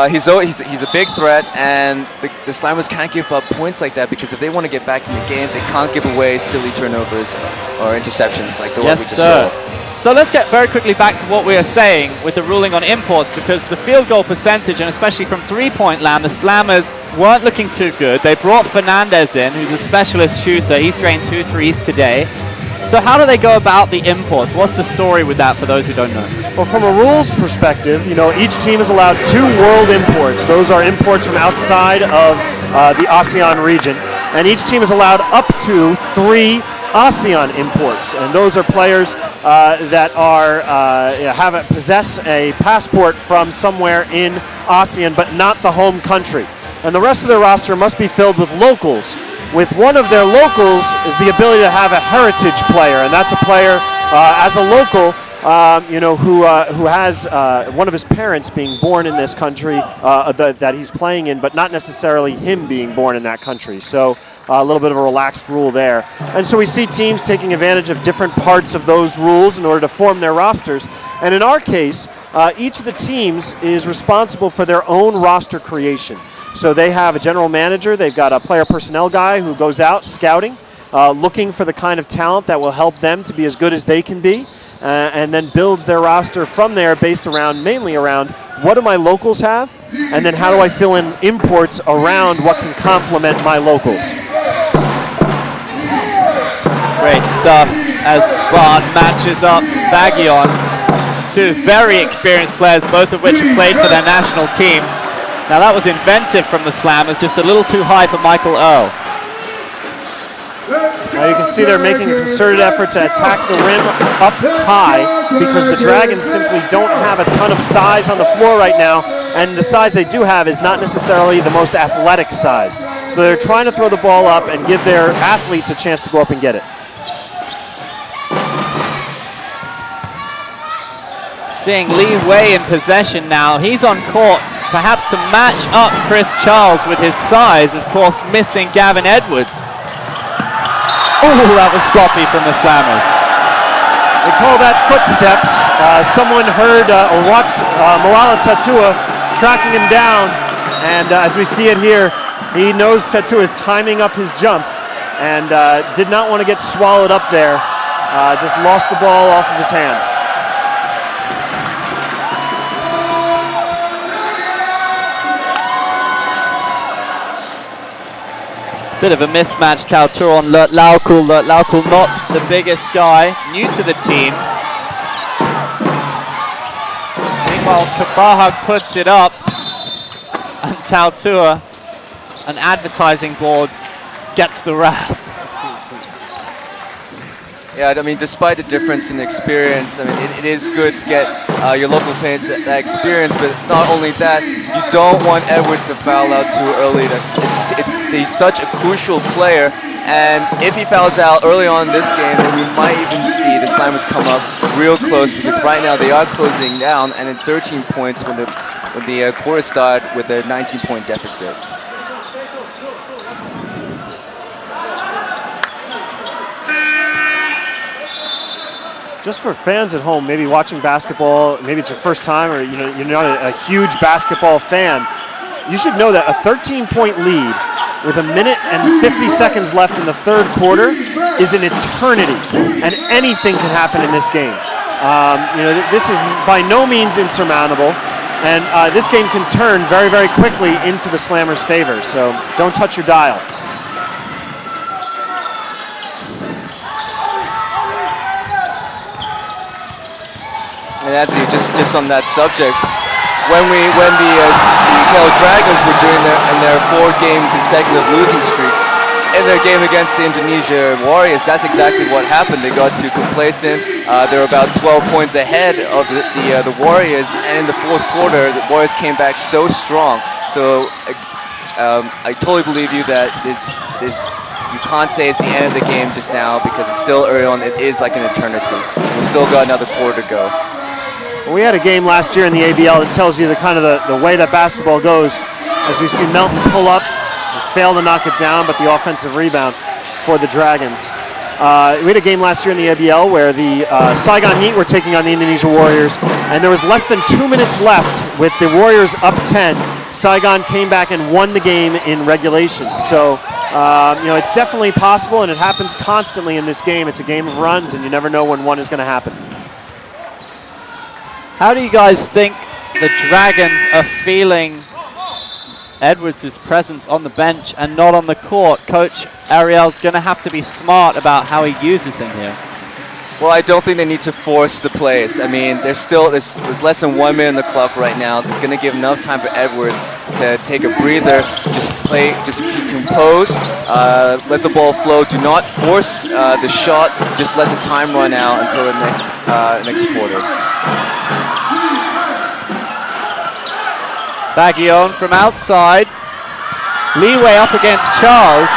he's a big threat, and the Slammers can't give up points like that, because if they want to get back in the game, they can't give away silly turnovers or interceptions like the one we just saw. So let's get very quickly back to what we were saying with the ruling on imports, because the field goal percentage, and especially from three-point land, the Slammers weren't looking too good. They brought Fernandez in, who's a specialist shooter. He's drained 2 threes today. So how do they go about the imports? What's the story with that for those who don't know? Well, from a rules perspective, each team is allowed 2 world imports. Those are imports from outside of the ASEAN region. And each team is allowed up to 3 ASEAN imports, and those are players that possess a passport from somewhere in ASEAN, but not the home country. And the rest of their roster must be filled with locals. With one of their locals is the ability to have a heritage player, and that's a player as a local, who has one of his parents being born in this country that he's playing in, but not necessarily him being born in that country. So a little bit of a relaxed rule there. And so we see teams taking advantage of different parts of those rules in order to form their rosters. And in our case, each of the teams is responsible for their own roster creation. So they have a general manager, they've got a player personnel guy who goes out scouting, looking for the kind of talent that will help them to be as good as they can be. And then builds their roster from there based mainly around what do my locals have, and then how do I fill in imports around what can complement my locals. Great stuff as Bart matches up Baggion, 2 very experienced players, both of which have played for their national teams. Now that was inventive from the Slammers, just a little too high for Michael Earl. Now you can see they're making a concerted effort to attack the rim up high, because the Dragons simply don't have a ton of size on the floor right now, and the size they do have is not necessarily the most athletic size. So they're trying to throw the ball up and give their athletes a chance to go up and get it. Seeing Lee Wei in possession now. He's on court, perhaps to match up Chris Charles with his size, of course missing Gavin Edwards. Oh, that was sloppy from the Slammers. They call that footsteps. Someone heard or watched Malala Tatua tracking him down, and as we see it here, he knows Tatua is timing up his jump and did not want to get swallowed up there. Just lost the ball off of his hand. Bit of a mismatch, Tautur on Lut Laukul. Lut Laukul not the biggest guy, new to the team. Meanwhile, Kabahag puts it up, and Tautur, an advertising board, gets the wrath. Yeah, I mean, despite the difference in experience, I mean, it is good to get your local players that experience, but not only that, you don't want Edwards to foul out too early. He's such a crucial player, and if he fouls out early on in this game, then we might even see the Slammers come up real close, because right now they are closing down, and in 13 points when the quarter started with a 19-point deficit. Just for fans at home, maybe watching basketball, maybe it's your first time, or you're not a huge basketball fan, you should know that a 13-point lead with 1 minute and 50 seconds left in the third quarter is an eternity, and anything can happen in this game. This is by no means insurmountable, and this game can turn very, very quickly into the Slammers' favor, so don't touch your dial. And Anthony, just on that subject, when the KL Dragons were doing their 4-game consecutive losing streak, in their game against the Indonesia Warriors, that's exactly what happened. They got too complacent. They were about 12 points ahead of the Warriors, and in the fourth quarter, the Warriors came back so strong. So I totally believe you that this you can't say it's the end of the game just now because it's still early on. It is like an eternity. We still got another quarter to go. Well, we had a game last year in the ABL. This tells you the way that basketball goes. As we see Melton pull up, fail to knock it down, but the offensive rebound for the Dragons. We had a game last year in the ABL where the Saigon Heat were taking on the Indonesia Warriors, and there was less than 2 minutes left with the Warriors up 10. Saigon came back and won the game in regulation. So, it's definitely possible, and it happens constantly in this game. It's a game of runs, and you never know when one is going to happen. How do you guys think the Dragons are feeling Edwards' presence on the bench and not on the court? Coach Ariel's going to have to be smart about how he uses him here. Well, I don't think they need to force the plays. I mean, there's less than 1 minute in the clock right now. It's going to give enough time for Edwards to take a breather, just keep composed, let the ball flow. Do not force the shots. Just let the time run out until the next quarter. Baguillon from outside. Leeway up against Charles.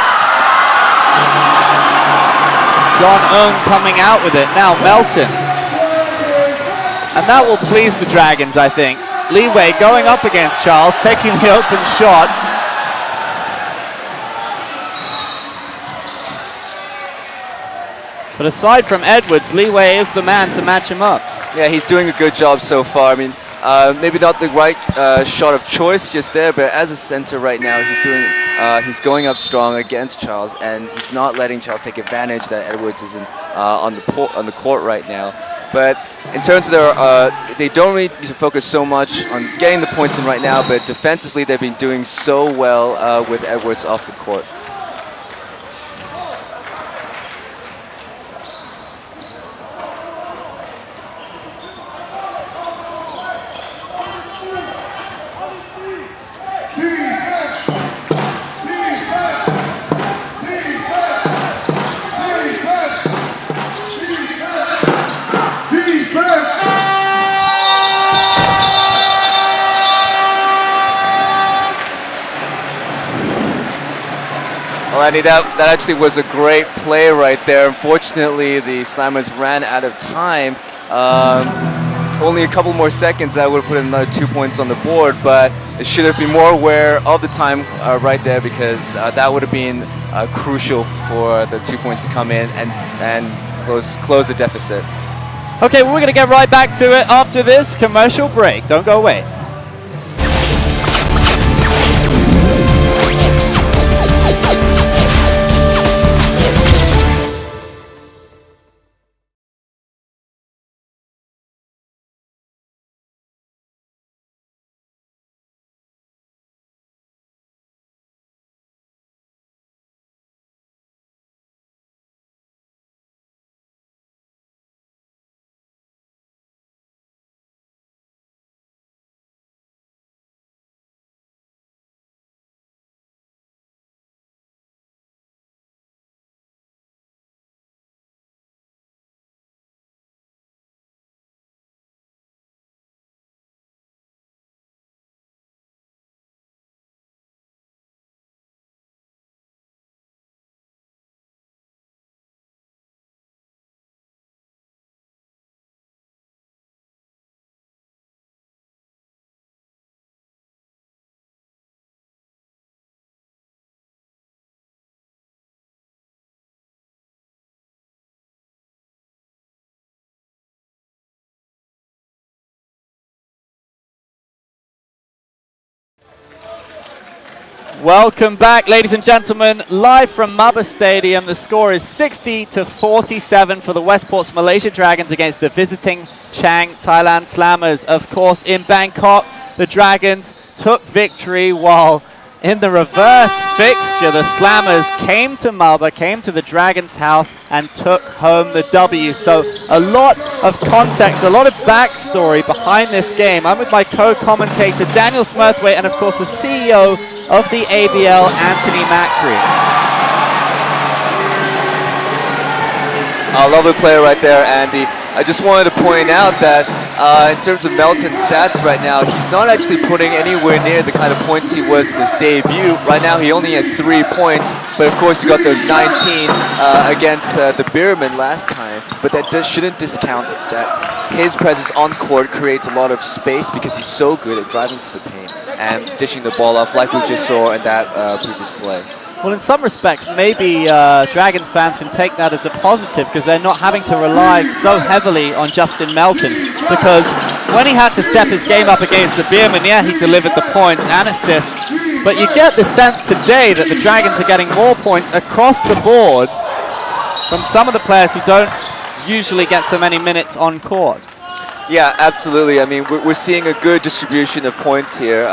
John Ung coming out with it. Now Melton. And that will please the Dragons, I think. Leeway going up against Charles, taking the open shot. But aside from Edwards, Leeway is the man to match him up. Yeah, he's doing a good job so far. I mean, maybe not the right shot of choice just there, but as a center right now, he's going up strong against Charles, and he's not letting Charles take advantage that Edwards isn't on the court right now. But in terms of they don't really need to focus so much on getting the points in right now, but defensively they've been doing so well with Edwards off the court. Andy, that actually was a great play right there. Unfortunately, the Slammers ran out of time. Only a couple more seconds, that would have put another 2 points on the board, but it should have been more aware of the time right there, because that would have been crucial for the 2 points to come in and close the deficit. Okay, well, we're going to get right back to it after this commercial break. Don't go away. Welcome back, ladies and gentlemen, live from MABA Stadium. The score is 60-47 for the Westports Malaysia Dragons against the visiting Chang Thailand Slammers. Of course, in Bangkok, the Dragons took victory, while in the reverse fixture, the Slammers came to MABA, came to the Dragons' house and took home the W. So a lot of context, a lot of backstory behind this game. I'm with my co-commentator Daniel Smurthwaite and of course the CEO of the ABL, Anthony Macri. A lovely player right there, Andy. I just wanted to point out that in terms of Melton's stats right now, he's not actually putting anywhere near the kind of points he was in his debut. Right now he only has 3 points, but of course he got those 19 against the Beerman last time. But that shouldn't discount that his presence on court creates a lot of space because he's so good at driving to the paint and dishing the ball off like we just saw in that previous play. Well, in some respects, maybe Dragons fans can take that as a positive because they're not having to rely so heavily on Justin Melton. Because when he had to step his game up against the Beerman, yeah, he delivered the points and assists. But you get the sense today that the Dragons are getting more points across the board from some of the players who don't usually get so many minutes on court. Yeah, absolutely. I mean, we're seeing a good distribution of points here.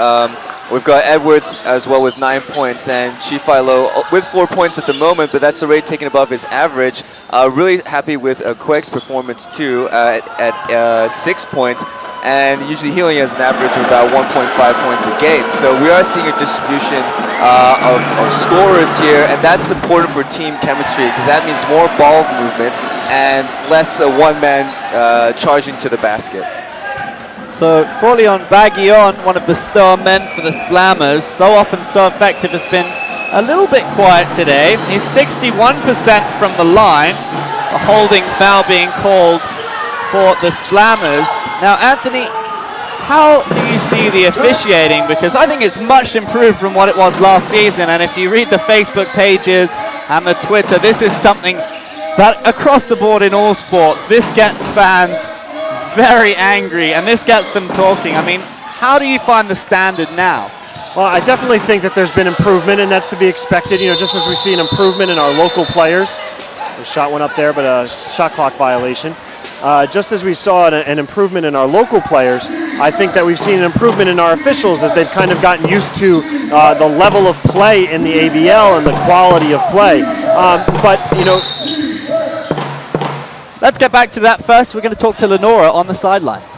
We've got Edwards as well with 9 points and Shifailo with 4 points at the moment, but that's already taken above his average. Really happy with Quake's performance too at 6 points, and usually he only has an average of about 1.5 points a game. So we are seeing a distribution of scorers here, and that's important for team chemistry because that means more ball movement and less one-man charging to the basket. So Folion Baguillon, one of the star men for the Slammers, so often so effective, has been a little bit quiet today. He's 61% from the line, a holding foul being called for the Slammers. Now Anthony, how do you see the officiating? Because I think it's much improved from what it was last season, and if you read the Facebook pages and the Twitter, this is something that across the board in all sports, this gets fans very angry and this gets them talking. I mean, how do you find the standard now? Well, I definitely think that there's been improvement, and that's to be expected. You know, just as we see an improvement in our local players. The shot went up there, but a shot clock violation. Just as we saw an improvement in our local players, I think that we've seen an improvement in our officials as they've kind of gotten used to the level of play in the ABL and the quality of play. But, you know, let's get back to that first. We're going to talk to Lenora on the sidelines.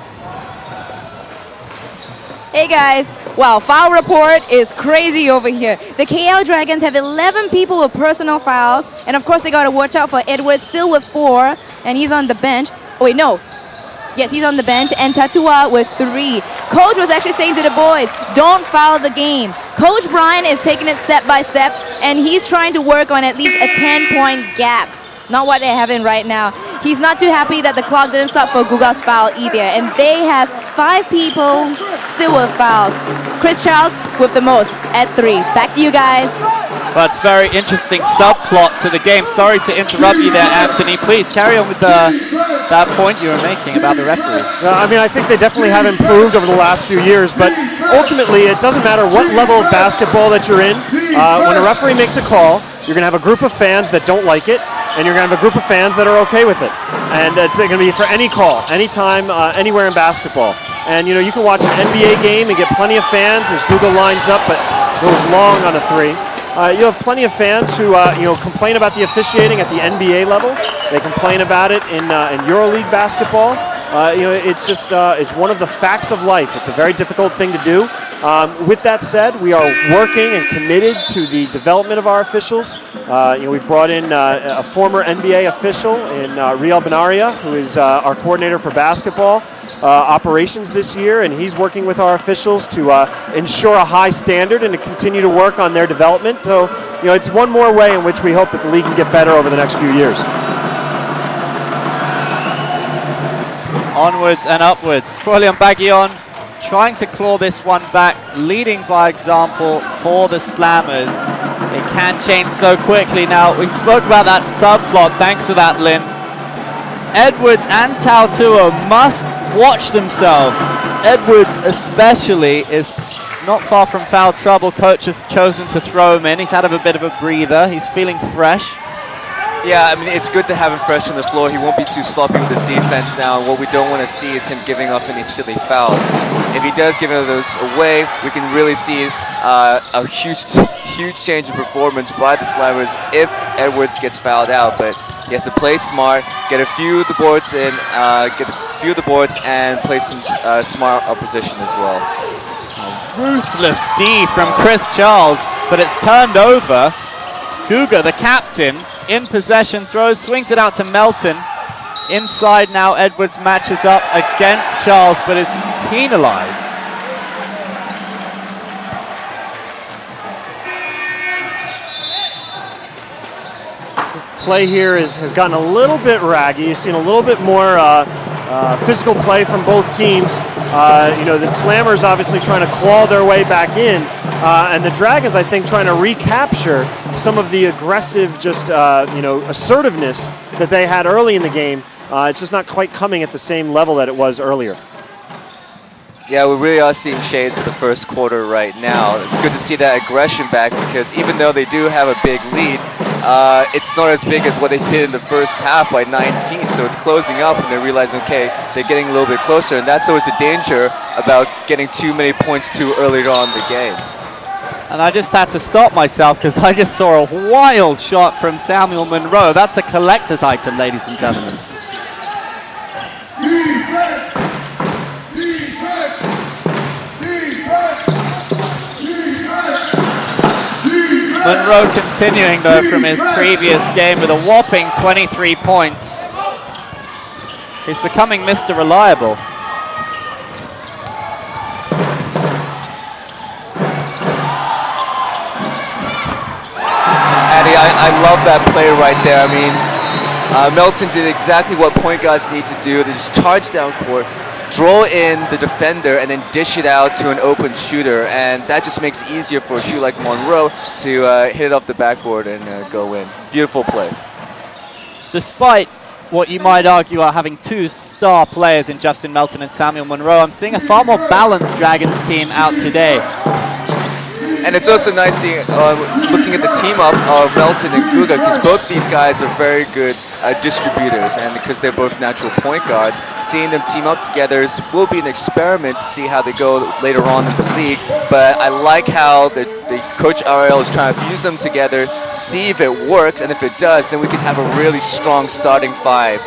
Hey guys, wow, foul report is crazy over here. The KL Dragons have 11 people with personal fouls, and of course they got to watch out for Edwards, still with 4, and he's on the bench. Oh wait, no. Yes, he's on the bench, and Tatua with 3. Coach was actually saying to the boys, don't foul the game. Coach Brian is taking it step by step, and he's trying to work on at least a 10-point gap. Not what they're having right now. He's not too happy that the clock didn't stop for Guga's foul either. And they have 5 people still with fouls. Chris Charles with the most at 3. Back to you guys. Well, it's very interesting subplot to the game. Sorry to interrupt you there, Anthony. Please carry on with that point you were making about the referees. I mean, I think they definitely have improved over the last few years, but ultimately it doesn't matter what level of basketball that you're in. When a referee makes a call, you're going to have a group of fans that don't like it, and you're going to have a group of fans that are okay with it. And it's going to be for any call, anytime, anywhere in basketball. And, you know, you can watch an NBA game and get plenty of fans as Google lines up but goes long on a 3. You have plenty of fans who, you know, complain about the officiating at the NBA level. They complain about it in EuroLeague basketball. You know, it's just, it's one of the facts of life. It's a very difficult thing to do. With that said, we are working and committed to the development of our officials. You know, we brought in a former NBA official in Riel Benaria, who is our coordinator for basketball operations this year, and he's working with our officials to ensure a high standard and to continue to work on their development. So, you know, it's one more way in which we hope that the league can get better over the next few years. Onwards and upwards. Folion Baguillon trying to claw this one back, leading by example for the Slammers. It can change so quickly now. We spoke about that subplot. Thanks for that, Lynn. Edwards and Tautua must watch themselves. Edwards especially is not far from foul trouble. Coach has chosen to throw him in. He's had a bit of a breather. He's feeling fresh. Yeah, I mean, it's good to have him fresh on the floor. He won't be too sloppy with his defense now, and what we don't want to see is him giving up any silly fouls. If he does give those away, we can really see a huge change in performance by the Slammers if Edwards gets fouled out. But he has to play smart, get a few of the boards in, and play some smart opposition as well. Ruthless D from Chris Charles, but it's turned over. Guga, the captain, in possession, throws, swings it out to Melton. Inside now, Edwards matches up against Charles, but is penalized. Play here has gotten a little bit raggy. You've seen a little bit more physical play from both teams. The Slammers obviously trying to claw their way back in, and the Dragons, I think, trying to recapture some of the aggressive, assertiveness that they had early in the game. It's just not quite coming at the same level that it was earlier. Yeah, we really are seeing shades of the first quarter right now. It's good to see that aggression back, because even though they do have a big lead, it's not as big as what they did in the first half by 19. So it's closing up, and they're realizing, okay, they're getting a little bit closer, and that's always the danger about getting too many points too early on in the game. And I just had to stop myself because I just saw a wild shot from Samuel Monroe. That's a collector's item, ladies and gentlemen. Monroe continuing though from his previous game with a whopping 23 points. He's becoming Mr. Reliable. Addy, I love that play right there. I mean, Melton did exactly what point guards need to do. They just charge down court, draw in the defender, and then dish it out to an open shooter, and that just makes it easier for a shooter like Monroe to hit it off the backboard and go in. Beautiful play. Despite what you might argue are having two star players in Justin Melton and Samuel Monroe, I'm seeing a far more balanced Dragons team out today. And it's also nice seeing, looking at the team up of Melton and Guga, because both these guys are very good distributors, and because they're both natural point guards, seeing them team up together will be an experiment to see how they go later on in the league. But I like how the Coach RL is trying to fuse them together, see if it works, and if it does, then we can have a really strong starting five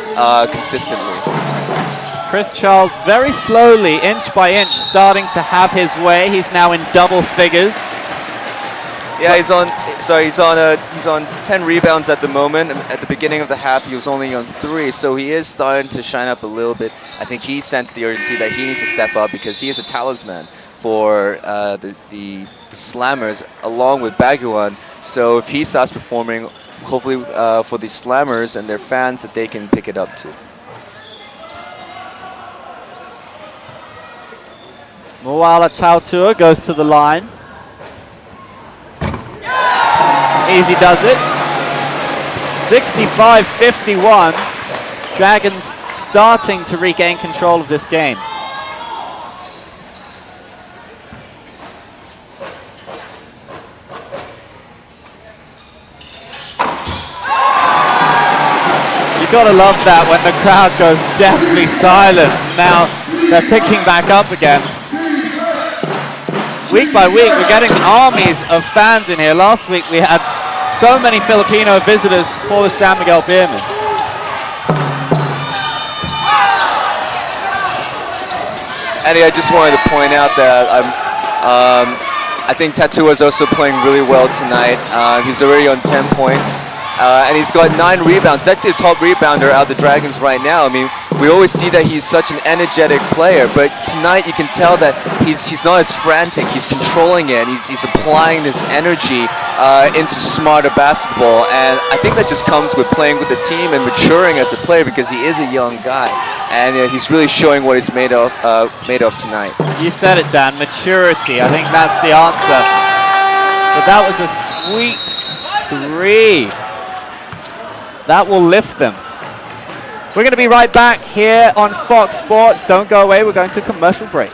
consistently. Chris Charles very slowly, inch by inch, starting to have his way. He's now in double figures. Yeah, he's on 10 rebounds at the moment. At the beginning of the half, he was only on 3, so he is starting to shine up a little bit. I think he sensed the urgency that he needs to step up, because he is a talisman for the Slammers along with Baguan. So if he starts performing, hopefully for the Slammers and their fans, that they can pick it up too. Moala Tautua goes to the line. Easy does it. 65-51. Dragons starting to regain control of this game. You gotta love that when the crowd goes deathly silent. Now they're picking back up again. Week by week, we're getting armies of fans in here. Last week, we had so many Filipino visitors for the San Miguel Beermen. Eddie, I just wanted to point out that I think Tatua is also playing really well tonight. He's already on 10 points. And he's got 9 rebounds. He's actually the top rebounder out of the Dragons right now. I mean, we always see that he's such an energetic player, but tonight you can tell that he's not as frantic. He's controlling it. He's applying this energy into smarter basketball, and I think that just comes with playing with the team and maturing as a player, because he is a young guy, and he's really showing what he's made of tonight. You said it, Dan. Maturity. I think that's the answer. But that was a sweet 3. That will lift them. We're going to be right back here on Fox Sports. Don't go away. We're going to commercial break.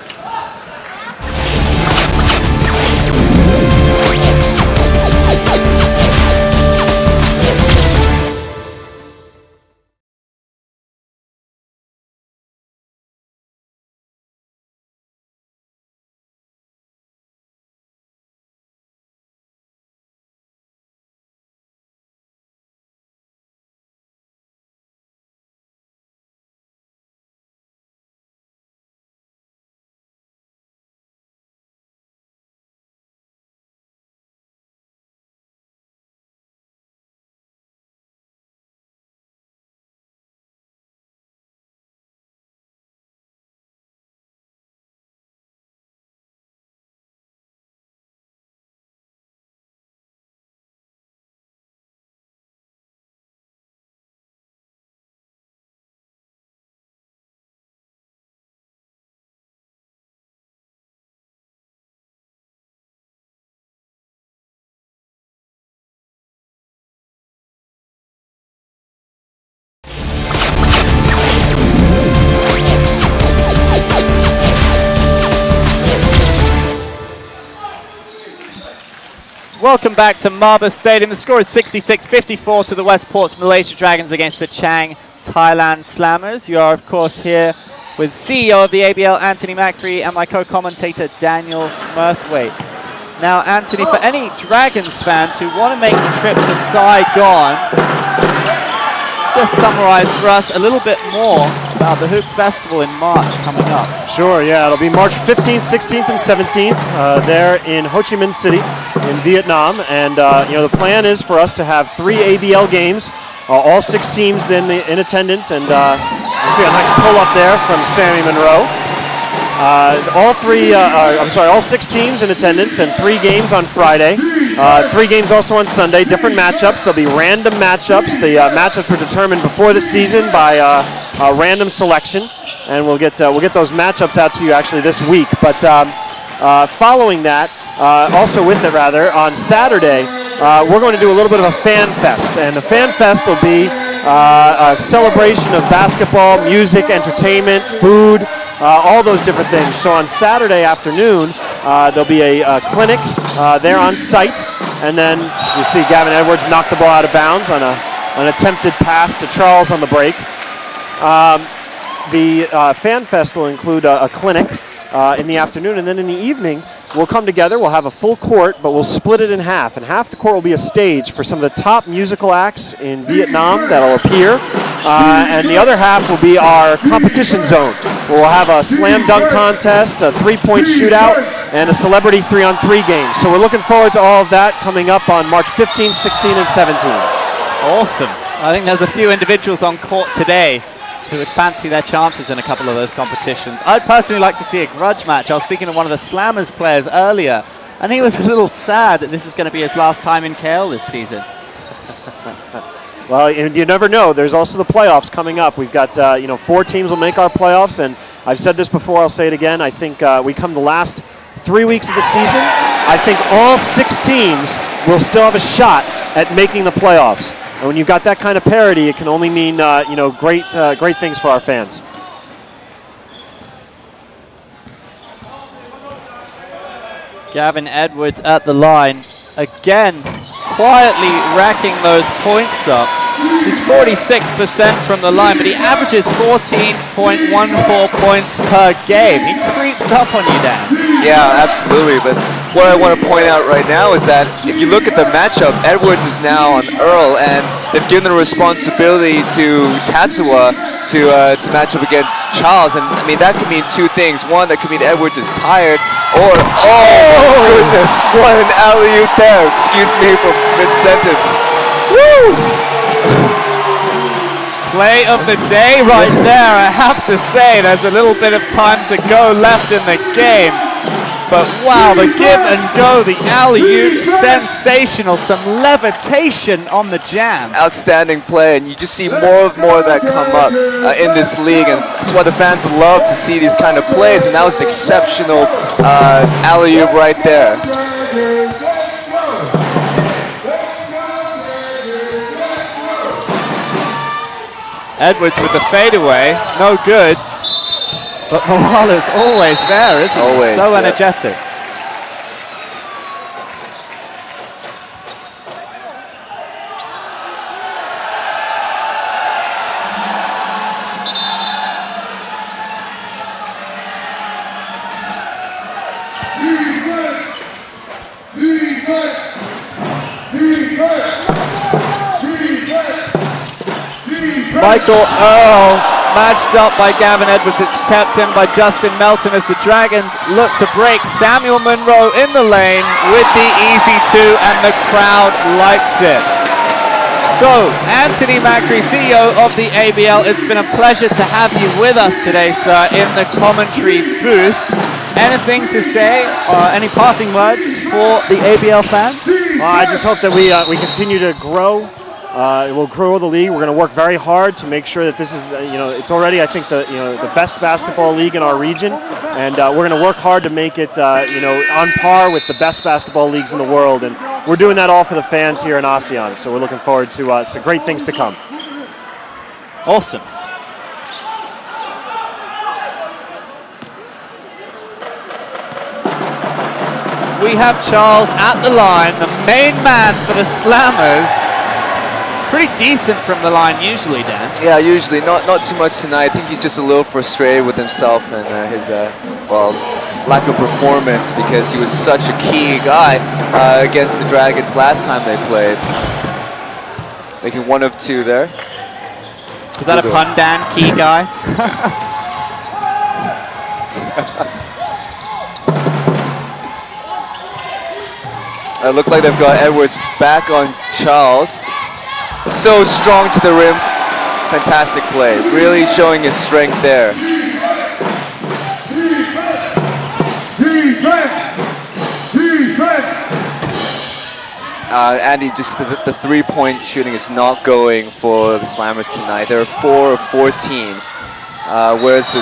Welcome back to MABA Stadium. The score is 66-54 to the Westports Malaysia Dragons against the Chang Thailand Slammers. You are, of course, here with CEO of the ABL, Anthony Macri, and my co-commentator, Daniel Smurthwaite. Now, Anthony, for any Dragons fans who want to make the trip to Saigon, just summarize for us a little bit more about the Hoops Festival in March coming up. Sure, yeah, it'll be March 15th, 16th, and 17th there in Ho Chi Minh City in Vietnam. And, the plan is for us to have 3 ABL games, all 6 teams then in attendance. And you see a nice pull-up there from Sammy Monroe. All 6 teams in attendance and 3 games on Friday. 3 games also on Sunday, different matchups. There'll be random matchups. The matchups were determined before the season by random selection, and we'll get those matchups out to you actually this week. But following that, also with it rather, on Saturday, we're going to do a little bit of a fan fest, and the fan fest will be a celebration of basketball, music, entertainment, food, all those different things. So on Saturday afternoon, there'll be a clinic there on site, and then as you see, Gavin Edwards knocked the ball out of bounds on an attempted pass to Charles on the break. The Fan Fest will include a clinic in the afternoon, and then in the evening, we'll come together, we'll have a full court, but we'll split it in half. And half the court will be a stage for some of the top musical acts in Vietnam that'll appear. And the other half will be our competition zone, where we'll have a slam dunk contest, a 3-point shootout, and a celebrity 3-on-3 game. So we're looking forward to all of that coming up on March 15, 16, and 17. Awesome. I think there's a few individuals on court today who would fancy their chances in a couple of those competitions. I'd personally like to see a grudge match. I was speaking to one of the Slammers players earlier, and he was a little sad that this is going to be his last time in KL this season. Well, you never know. There's also the playoffs coming up. We've got 4 teams will make our playoffs, and I've said this before, I'll say it again. I think we come the last 3 weeks of the season, I think all 6 teams will still have a shot at making the playoffs. And when you've got that kind of parity, it can only mean great things for our fans. Gavin Edwards at the line, again, quietly racking those points up. He's 46% from the line, but he averages 14.14 points per game. He creeps up on you, Dan. Yeah, absolutely. But what I want to point out right now is that if you look at the matchup, Edwards is now on Earl, and they've given the responsibility to Tatua to match up against Charles. And I mean, that could mean 2 things. One, that could mean Edwards is tired, or, oh my goodness, what an alley-oop there. Excuse me for mid-sentence. Woo! Play of the day right there. I have to say, there's a little bit of time to go left in the game. But wow, the give and go, the alley-oop, sensational, some levitation on the jam. Outstanding play, and you just see more of that come up in this league, and that's why the fans love to see these kind of plays, and that was an exceptional alley-oop right there. Edwards with the fadeaway, no good. But Moala's always there, isn't he? Always, so yeah. energetic. Michael Earl matched up by Gavin Edwards. It's kept in by Justin Melton as the Dragons look to break. Samuel Monroe in the lane with the easy 2, and the crowd likes it. So, Anthony Macri, CEO of the ABL, it's been a pleasure to have you with us today, sir, in the commentary booth. Anything to say, any parting words for the ABL fans? I just hope that we continue to grow. We'll grow the league. We're going to work very hard to make sure that this is, it's already, I think, the best basketball league in our region, and we're going to work hard to make it, on par with the best basketball leagues in the world. And we're doing that all for the fans here in ASEAN. So we're looking forward to some great things to come. Awesome. we have Charles at the line, the main man for the Slammers. Pretty decent from the line usually, Dan. Yeah, usually not too much tonight. I think he's just a little frustrated with himself and his lack of performance, because he was such a key guy against the Dragons last time they played. Making 1 of 2 there. Was that a pun, Dan? Key guy? It looked like they've got Edwards back on Charles. So strong to the rim. Fantastic play. Really showing his strength there. Defense! Andy, just the three-point shooting is not going for the Slammers tonight. They're 4 of 14, whereas the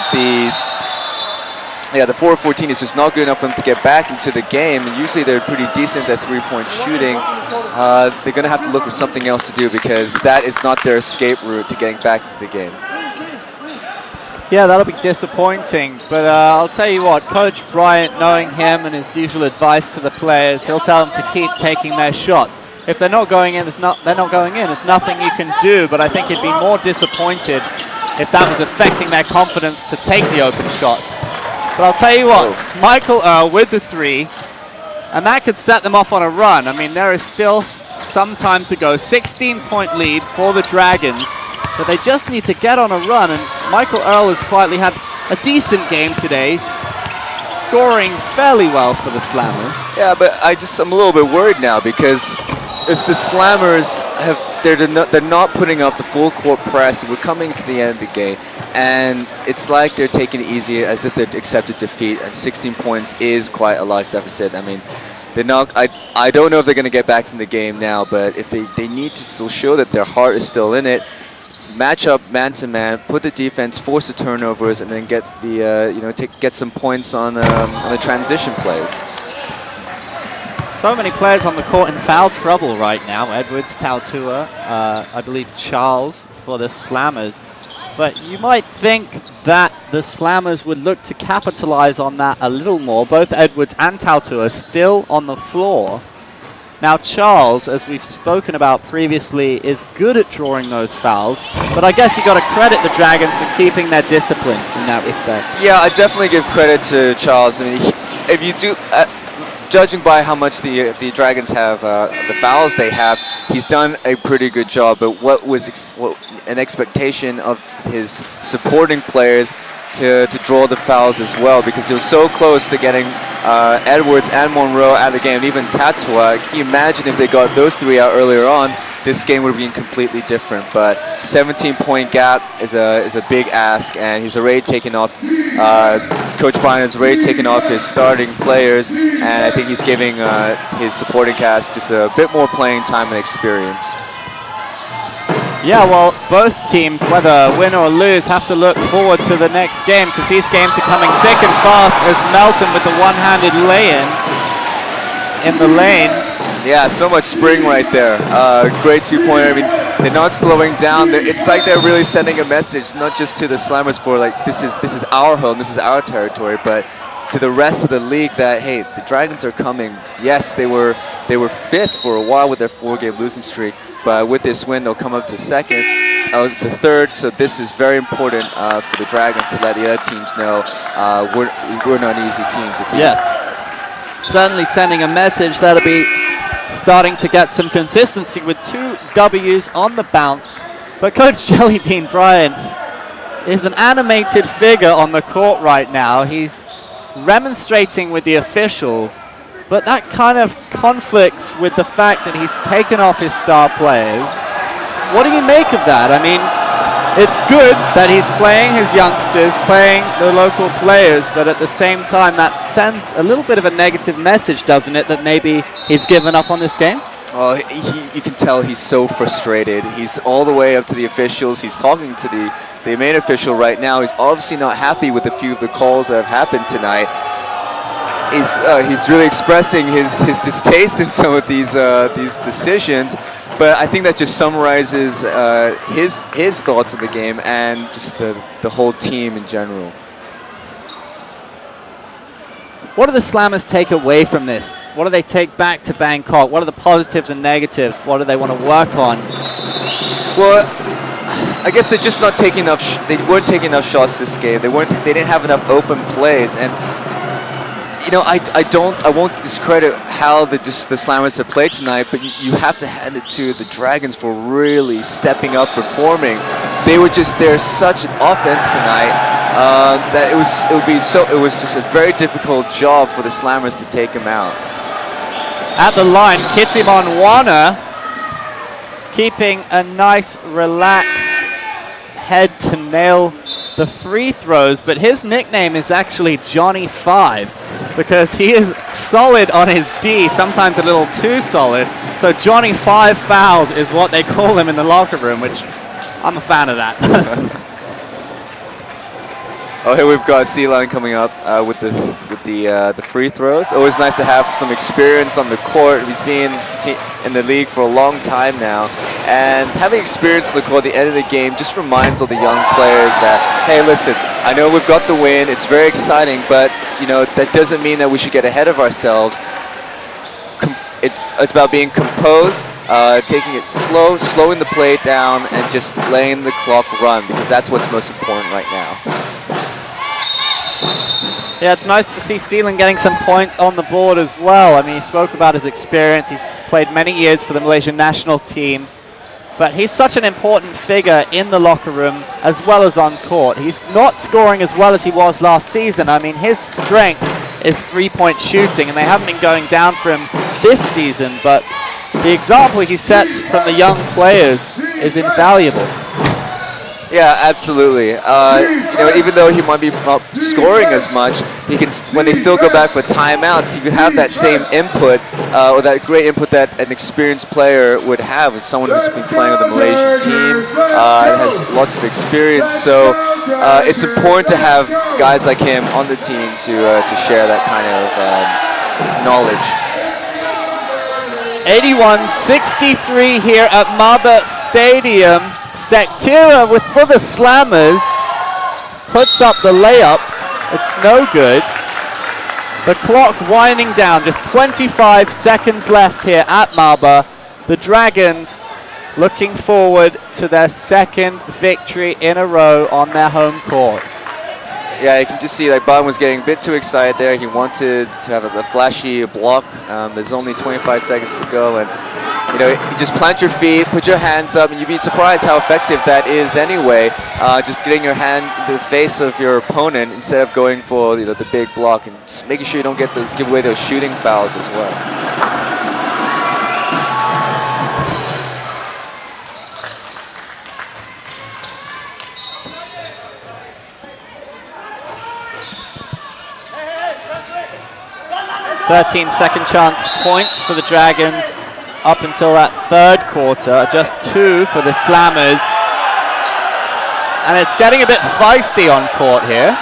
4 of 14 is just not good enough for them to get back into the game. And usually they're pretty decent at three-point shooting. They're going to have to look for something else to do, because that is not their escape route to getting back into the game. Yeah, that'll be disappointing, but I'll tell you what, Coach Bryant, knowing him and his usual advice to the players, he'll tell them to keep taking their shots. If they're not going in, they're not going in. There's nothing you can do, but I think he'd be more disappointed if that was affecting their confidence to take the open shots. But I'll tell you what, Michael Earl with the 3, and that could set them off on a run. I mean, there is still some time to go. 16-point lead for the Dragons. But they just need to get on a run, and Michael Earl has quietly had a decent game today, scoring fairly well for the Slammers. Yeah, but I'm a little bit worried now, because as the Slammers they're not putting up the full court press. We're coming to the end of the game, and it's like they're taking it easy, as if they've accepted defeat. And 16 points is quite a large deficit. I mean, they're not. I don't know if they're going to get back in the game now, but if they need to still show that their heart is still in it. Match up man-to-man, put the defense, force the turnovers, and then get the get some points on the transition plays. So many players on the court in foul trouble right now. Edwards, Tautua, I believe Charles for the Slammers. But you might think that the Slammers would look to capitalize on that a little more. Both Edwards and Tautua still on the floor. Now Charles, as we've spoken about previously, is good at drawing those fouls, but I guess you got to credit the Dragons for keeping their discipline in that respect. Yeah, I definitely give credit to Charles. I mean, if you do, judging by how much the Dragons have, the fouls they have, he's done a pretty good job. But what was an expectation of his supporting players to draw the fouls as well, because he was so close to getting Edwards and Monroe out of the game, even Tatua. Can you imagine if they got those 3 out earlier on? This game would have been completely different. But 17-point gap is a big ask, and he's already taken off. Coach Bryan has already taken off his starting players, and I think he's giving his supporting cast just a bit more playing time and experience. Yeah, well, both teams, whether win or lose, have to look forward to the next game, because these games are coming thick and fast, as Melton with the one-handed lay-in in the lane. Yeah, so much spring right there. Great 2-pointer. I mean, they're not slowing down. It's like they're really sending a message, not just to the Slammers for like, this is our home, this is our territory, but to the rest of the league that, hey, the Dragons are coming. Yes, they were 5th for a while with their 4-game losing streak, but with this win, they'll come up to 2nd, to 3rd. So this is very important for the Dragons to let the other teams know we're not an easy team to beat. Yes, certainly sending a message that'll be starting to get some consistency with 2 W's on the bounce. But Coach Jellybean Bryan is an animated figure on the court right now. He's remonstrating with the officials, but that kind of conflicts with the fact that he's taken off his star players. What do you make of that? I mean, it's good that he's playing his youngsters, playing the local players, but at the same time that sends a little bit of a negative message, doesn't it, that maybe he's given up on this game? Oh, you can tell he's so frustrated. He's all the way up to the officials. He's talking to the main official right now. He's obviously not happy with a few of the calls that have happened tonight. He's really expressing his distaste in some of these decisions, but I think that just summarizes his thoughts of the game and just the whole team in general. What do the Slammers take away from this? What do they take back to Bangkok? What are the positives and negatives? What do they want to work on? Well, I guess they're just not taking enough. They weren't taking enough shots this game. They didn't have enough open plays, and you know, I won't discredit how the Slammers have played tonight, but you have to hand it to the Dragons for really stepping up, performing. There's such an offense tonight that it was just a very difficult job for the Slammers to take him out. At the line, Kitty Monwana keeping a nice, relaxed head to nail the free throws, but his nickname is actually Johnny 5 because he is solid on his D, sometimes a little too solid. So Johnny 5 fouls is what they call him in the locker room, which I'm a fan of that. Oh, here we've got C-Line coming up with the free throws. Always nice to have some experience on the court. He's been in the league for a long time now, and having experience on the court at the end of the game just reminds all the young players that, hey, listen, I know we've got the win. It's very exciting, but you know that doesn't mean that we should get ahead of ourselves. It's about being composed, taking it slow, slowing the play down, and just letting the clock run, because that's what's most important right now. Yeah, it's nice to see Seelan getting some points on the board as well. I mean, he spoke about his experience. He's played many years for the Malaysian national team, but he's such an important figure in the locker room as well as on court. He's not scoring as well as he was last season. I mean, his strength is three-point shooting, and they haven't been going down for him this season, but the example he sets from the young players is invaluable. Yeah, absolutely. You know, even though he might be not scoring as much, he can. When they still go back for timeouts, he could have that same input or that great input that an experienced player would have as someone who's been playing with the Malaysian team, has lots of experience. So it's important to have guys like him on the team to share that kind of knowledge. 81-63 here at MABA Stadium. Sektira for the Slammers puts up the layup. It's no good. The clock winding down, just 25 seconds left here at MABA. The Dragons looking forward to their second victory in a row on their home court. Yeah, you can just see like Ban was getting a bit too excited there. He wanted to have a flashy block. There's only 25 seconds to go, and you know, you just plant your feet, put your hands up, and you'd be surprised how effective that is anyway. Just getting your hand into the face of your opponent instead of going for the big block, and just making sure you don't give away those shooting fouls as well. Second chance points for the Dragons up until that third quarter, just 2 for the Slammers. And it's getting a bit feisty on court here.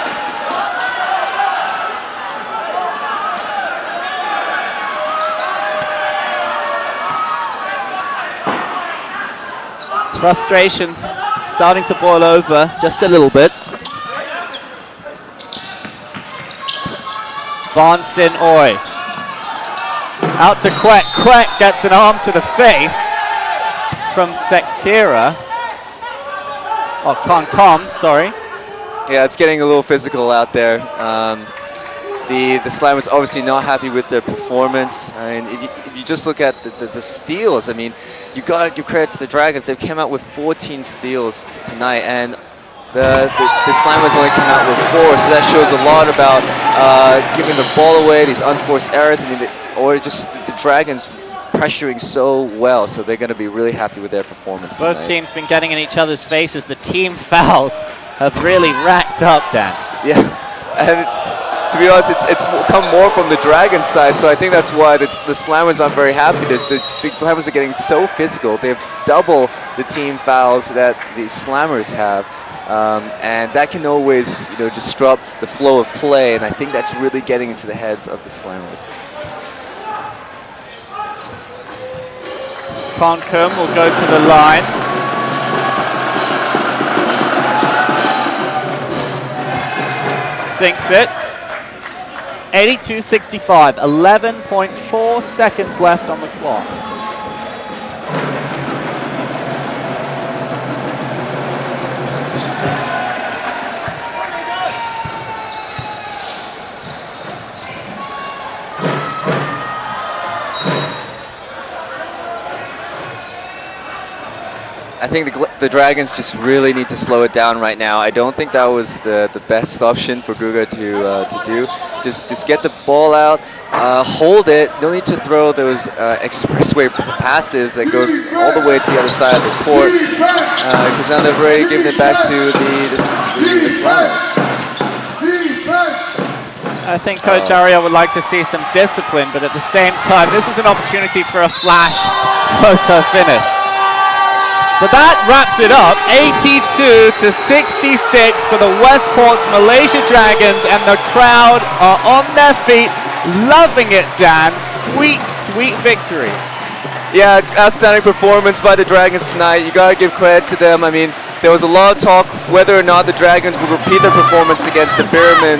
Frustrations starting to boil over just a little bit. Von Sin Oi. Out to Kwek. Kwek gets an arm to the face from Sektira. Oh, Kom, sorry. Yeah, it's getting a little physical out there. The Slammers obviously not happy with their performance. I mean, if you just look at the steals, I mean, you got to give credit to the Dragons. They came out with 14 steals tonight, and the Slammers only came out with 4, so that shows a lot about giving the ball away, these unforced errors. I mean, or just the Dragons pressuring so well, so they're going to be really happy with their performance tonight. Both teams been getting in each other's faces. The team fouls have really racked up, Dan. Yeah, and to be honest, it's come more from the Dragons side, so I think that's why the Slammers aren't very happy. The Slammers are getting so physical. They have double the team fouls that the Slammers have. And that can always, disrupt the flow of play, and I think that's really getting into the heads of the Slammers. Konkum will go to the line. Sinks it. 82-65, 11.4 seconds left on the clock. I think the Dragons just really need to slow it down right now. I don't think that was the best option for Guga to do. Just get the ball out, hold it. No need to throw those expressway passes that go all the way to the other side of the court, because now they've already given it back to the Slammers. I think Coach Arya would like to see some discipline, but at the same time, this is an opportunity for a flash photo finish. But that wraps it up, 82-66 for the Westports Malaysia Dragons, and the crowd are on their feet, loving it, Dan. Sweet, sweet victory. Yeah, outstanding performance by the Dragons tonight. You gotta give credit to them. I mean, there was a lot of talk whether or not the Dragons would repeat their performance against the Bearmen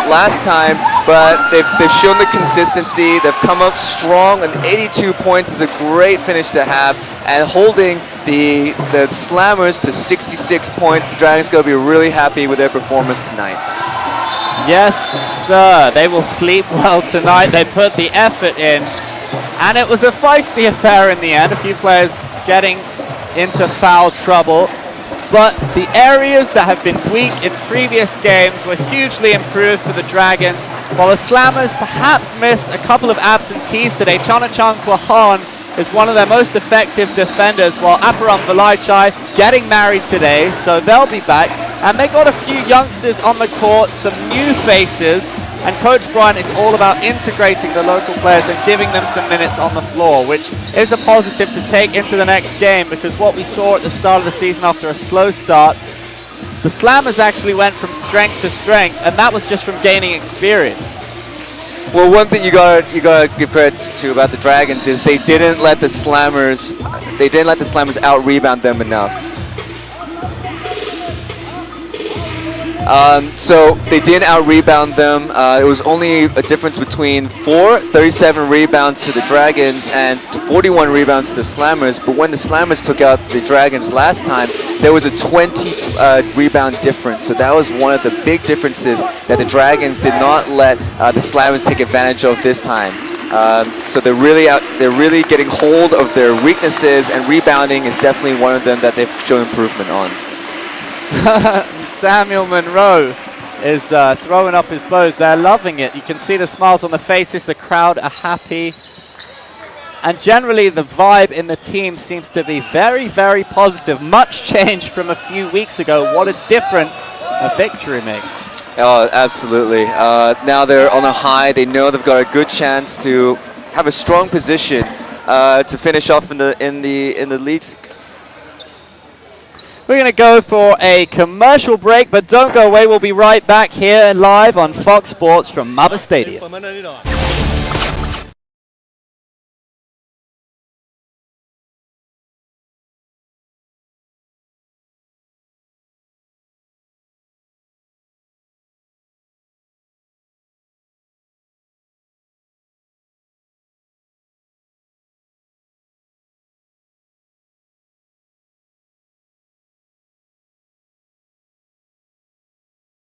last time, but they've shown the consistency. They've come up strong, and 82 points is a great finish to have. And holding the Slammers to 66 points, the Dragons going to be really happy with their performance tonight. Yes, sir. They will sleep well tonight. They put the effort in, and it was a feisty affair in the end. A few players getting into foul trouble, but the areas that have been weak in previous games were hugely improved for the Dragons, while the Slammers perhaps missed a couple of absentees today. Chonachang Kwahan is one of their most effective defenders, while Aparam Valaichai getting married today, so they'll be back. And they got a few youngsters on the court, some new faces, and Coach Bryant is all about integrating the local players and giving them some minutes on the floor, which is a positive to take into the next game, because what we saw at the start of the season after a slow start, the Slammers actually went from strength to strength, and that was just from gaining experience. Well, one thing you gotta give credit to about the Dragons is they didn't let the Slammers out rebound them enough. So they didn't out-rebound them. It was only a difference between 37 rebounds to the Dragons and 41 rebounds to the Slammers. But when the Slammers took out the Dragons last time, there was a 20 rebound difference. So that was one of the big differences that the Dragons did not let the Slammers take advantage of this time. So they're really getting hold of their weaknesses, and rebounding is definitely one of them that they've shown improvement on. Samuel Monroe is throwing up his bows. They're loving it. You can see the smiles on the faces. The crowd are happy. And generally, the vibe in the team seems to be very, very positive. Much changed from a few weeks ago. What a difference a victory makes. Oh, absolutely. Now they're on a high. They know they've got a good chance to have a strong position to finish off in the league. We're going to go for a commercial break, but don't go away. We'll be right back here live on Fox Sports from MABA Stadium.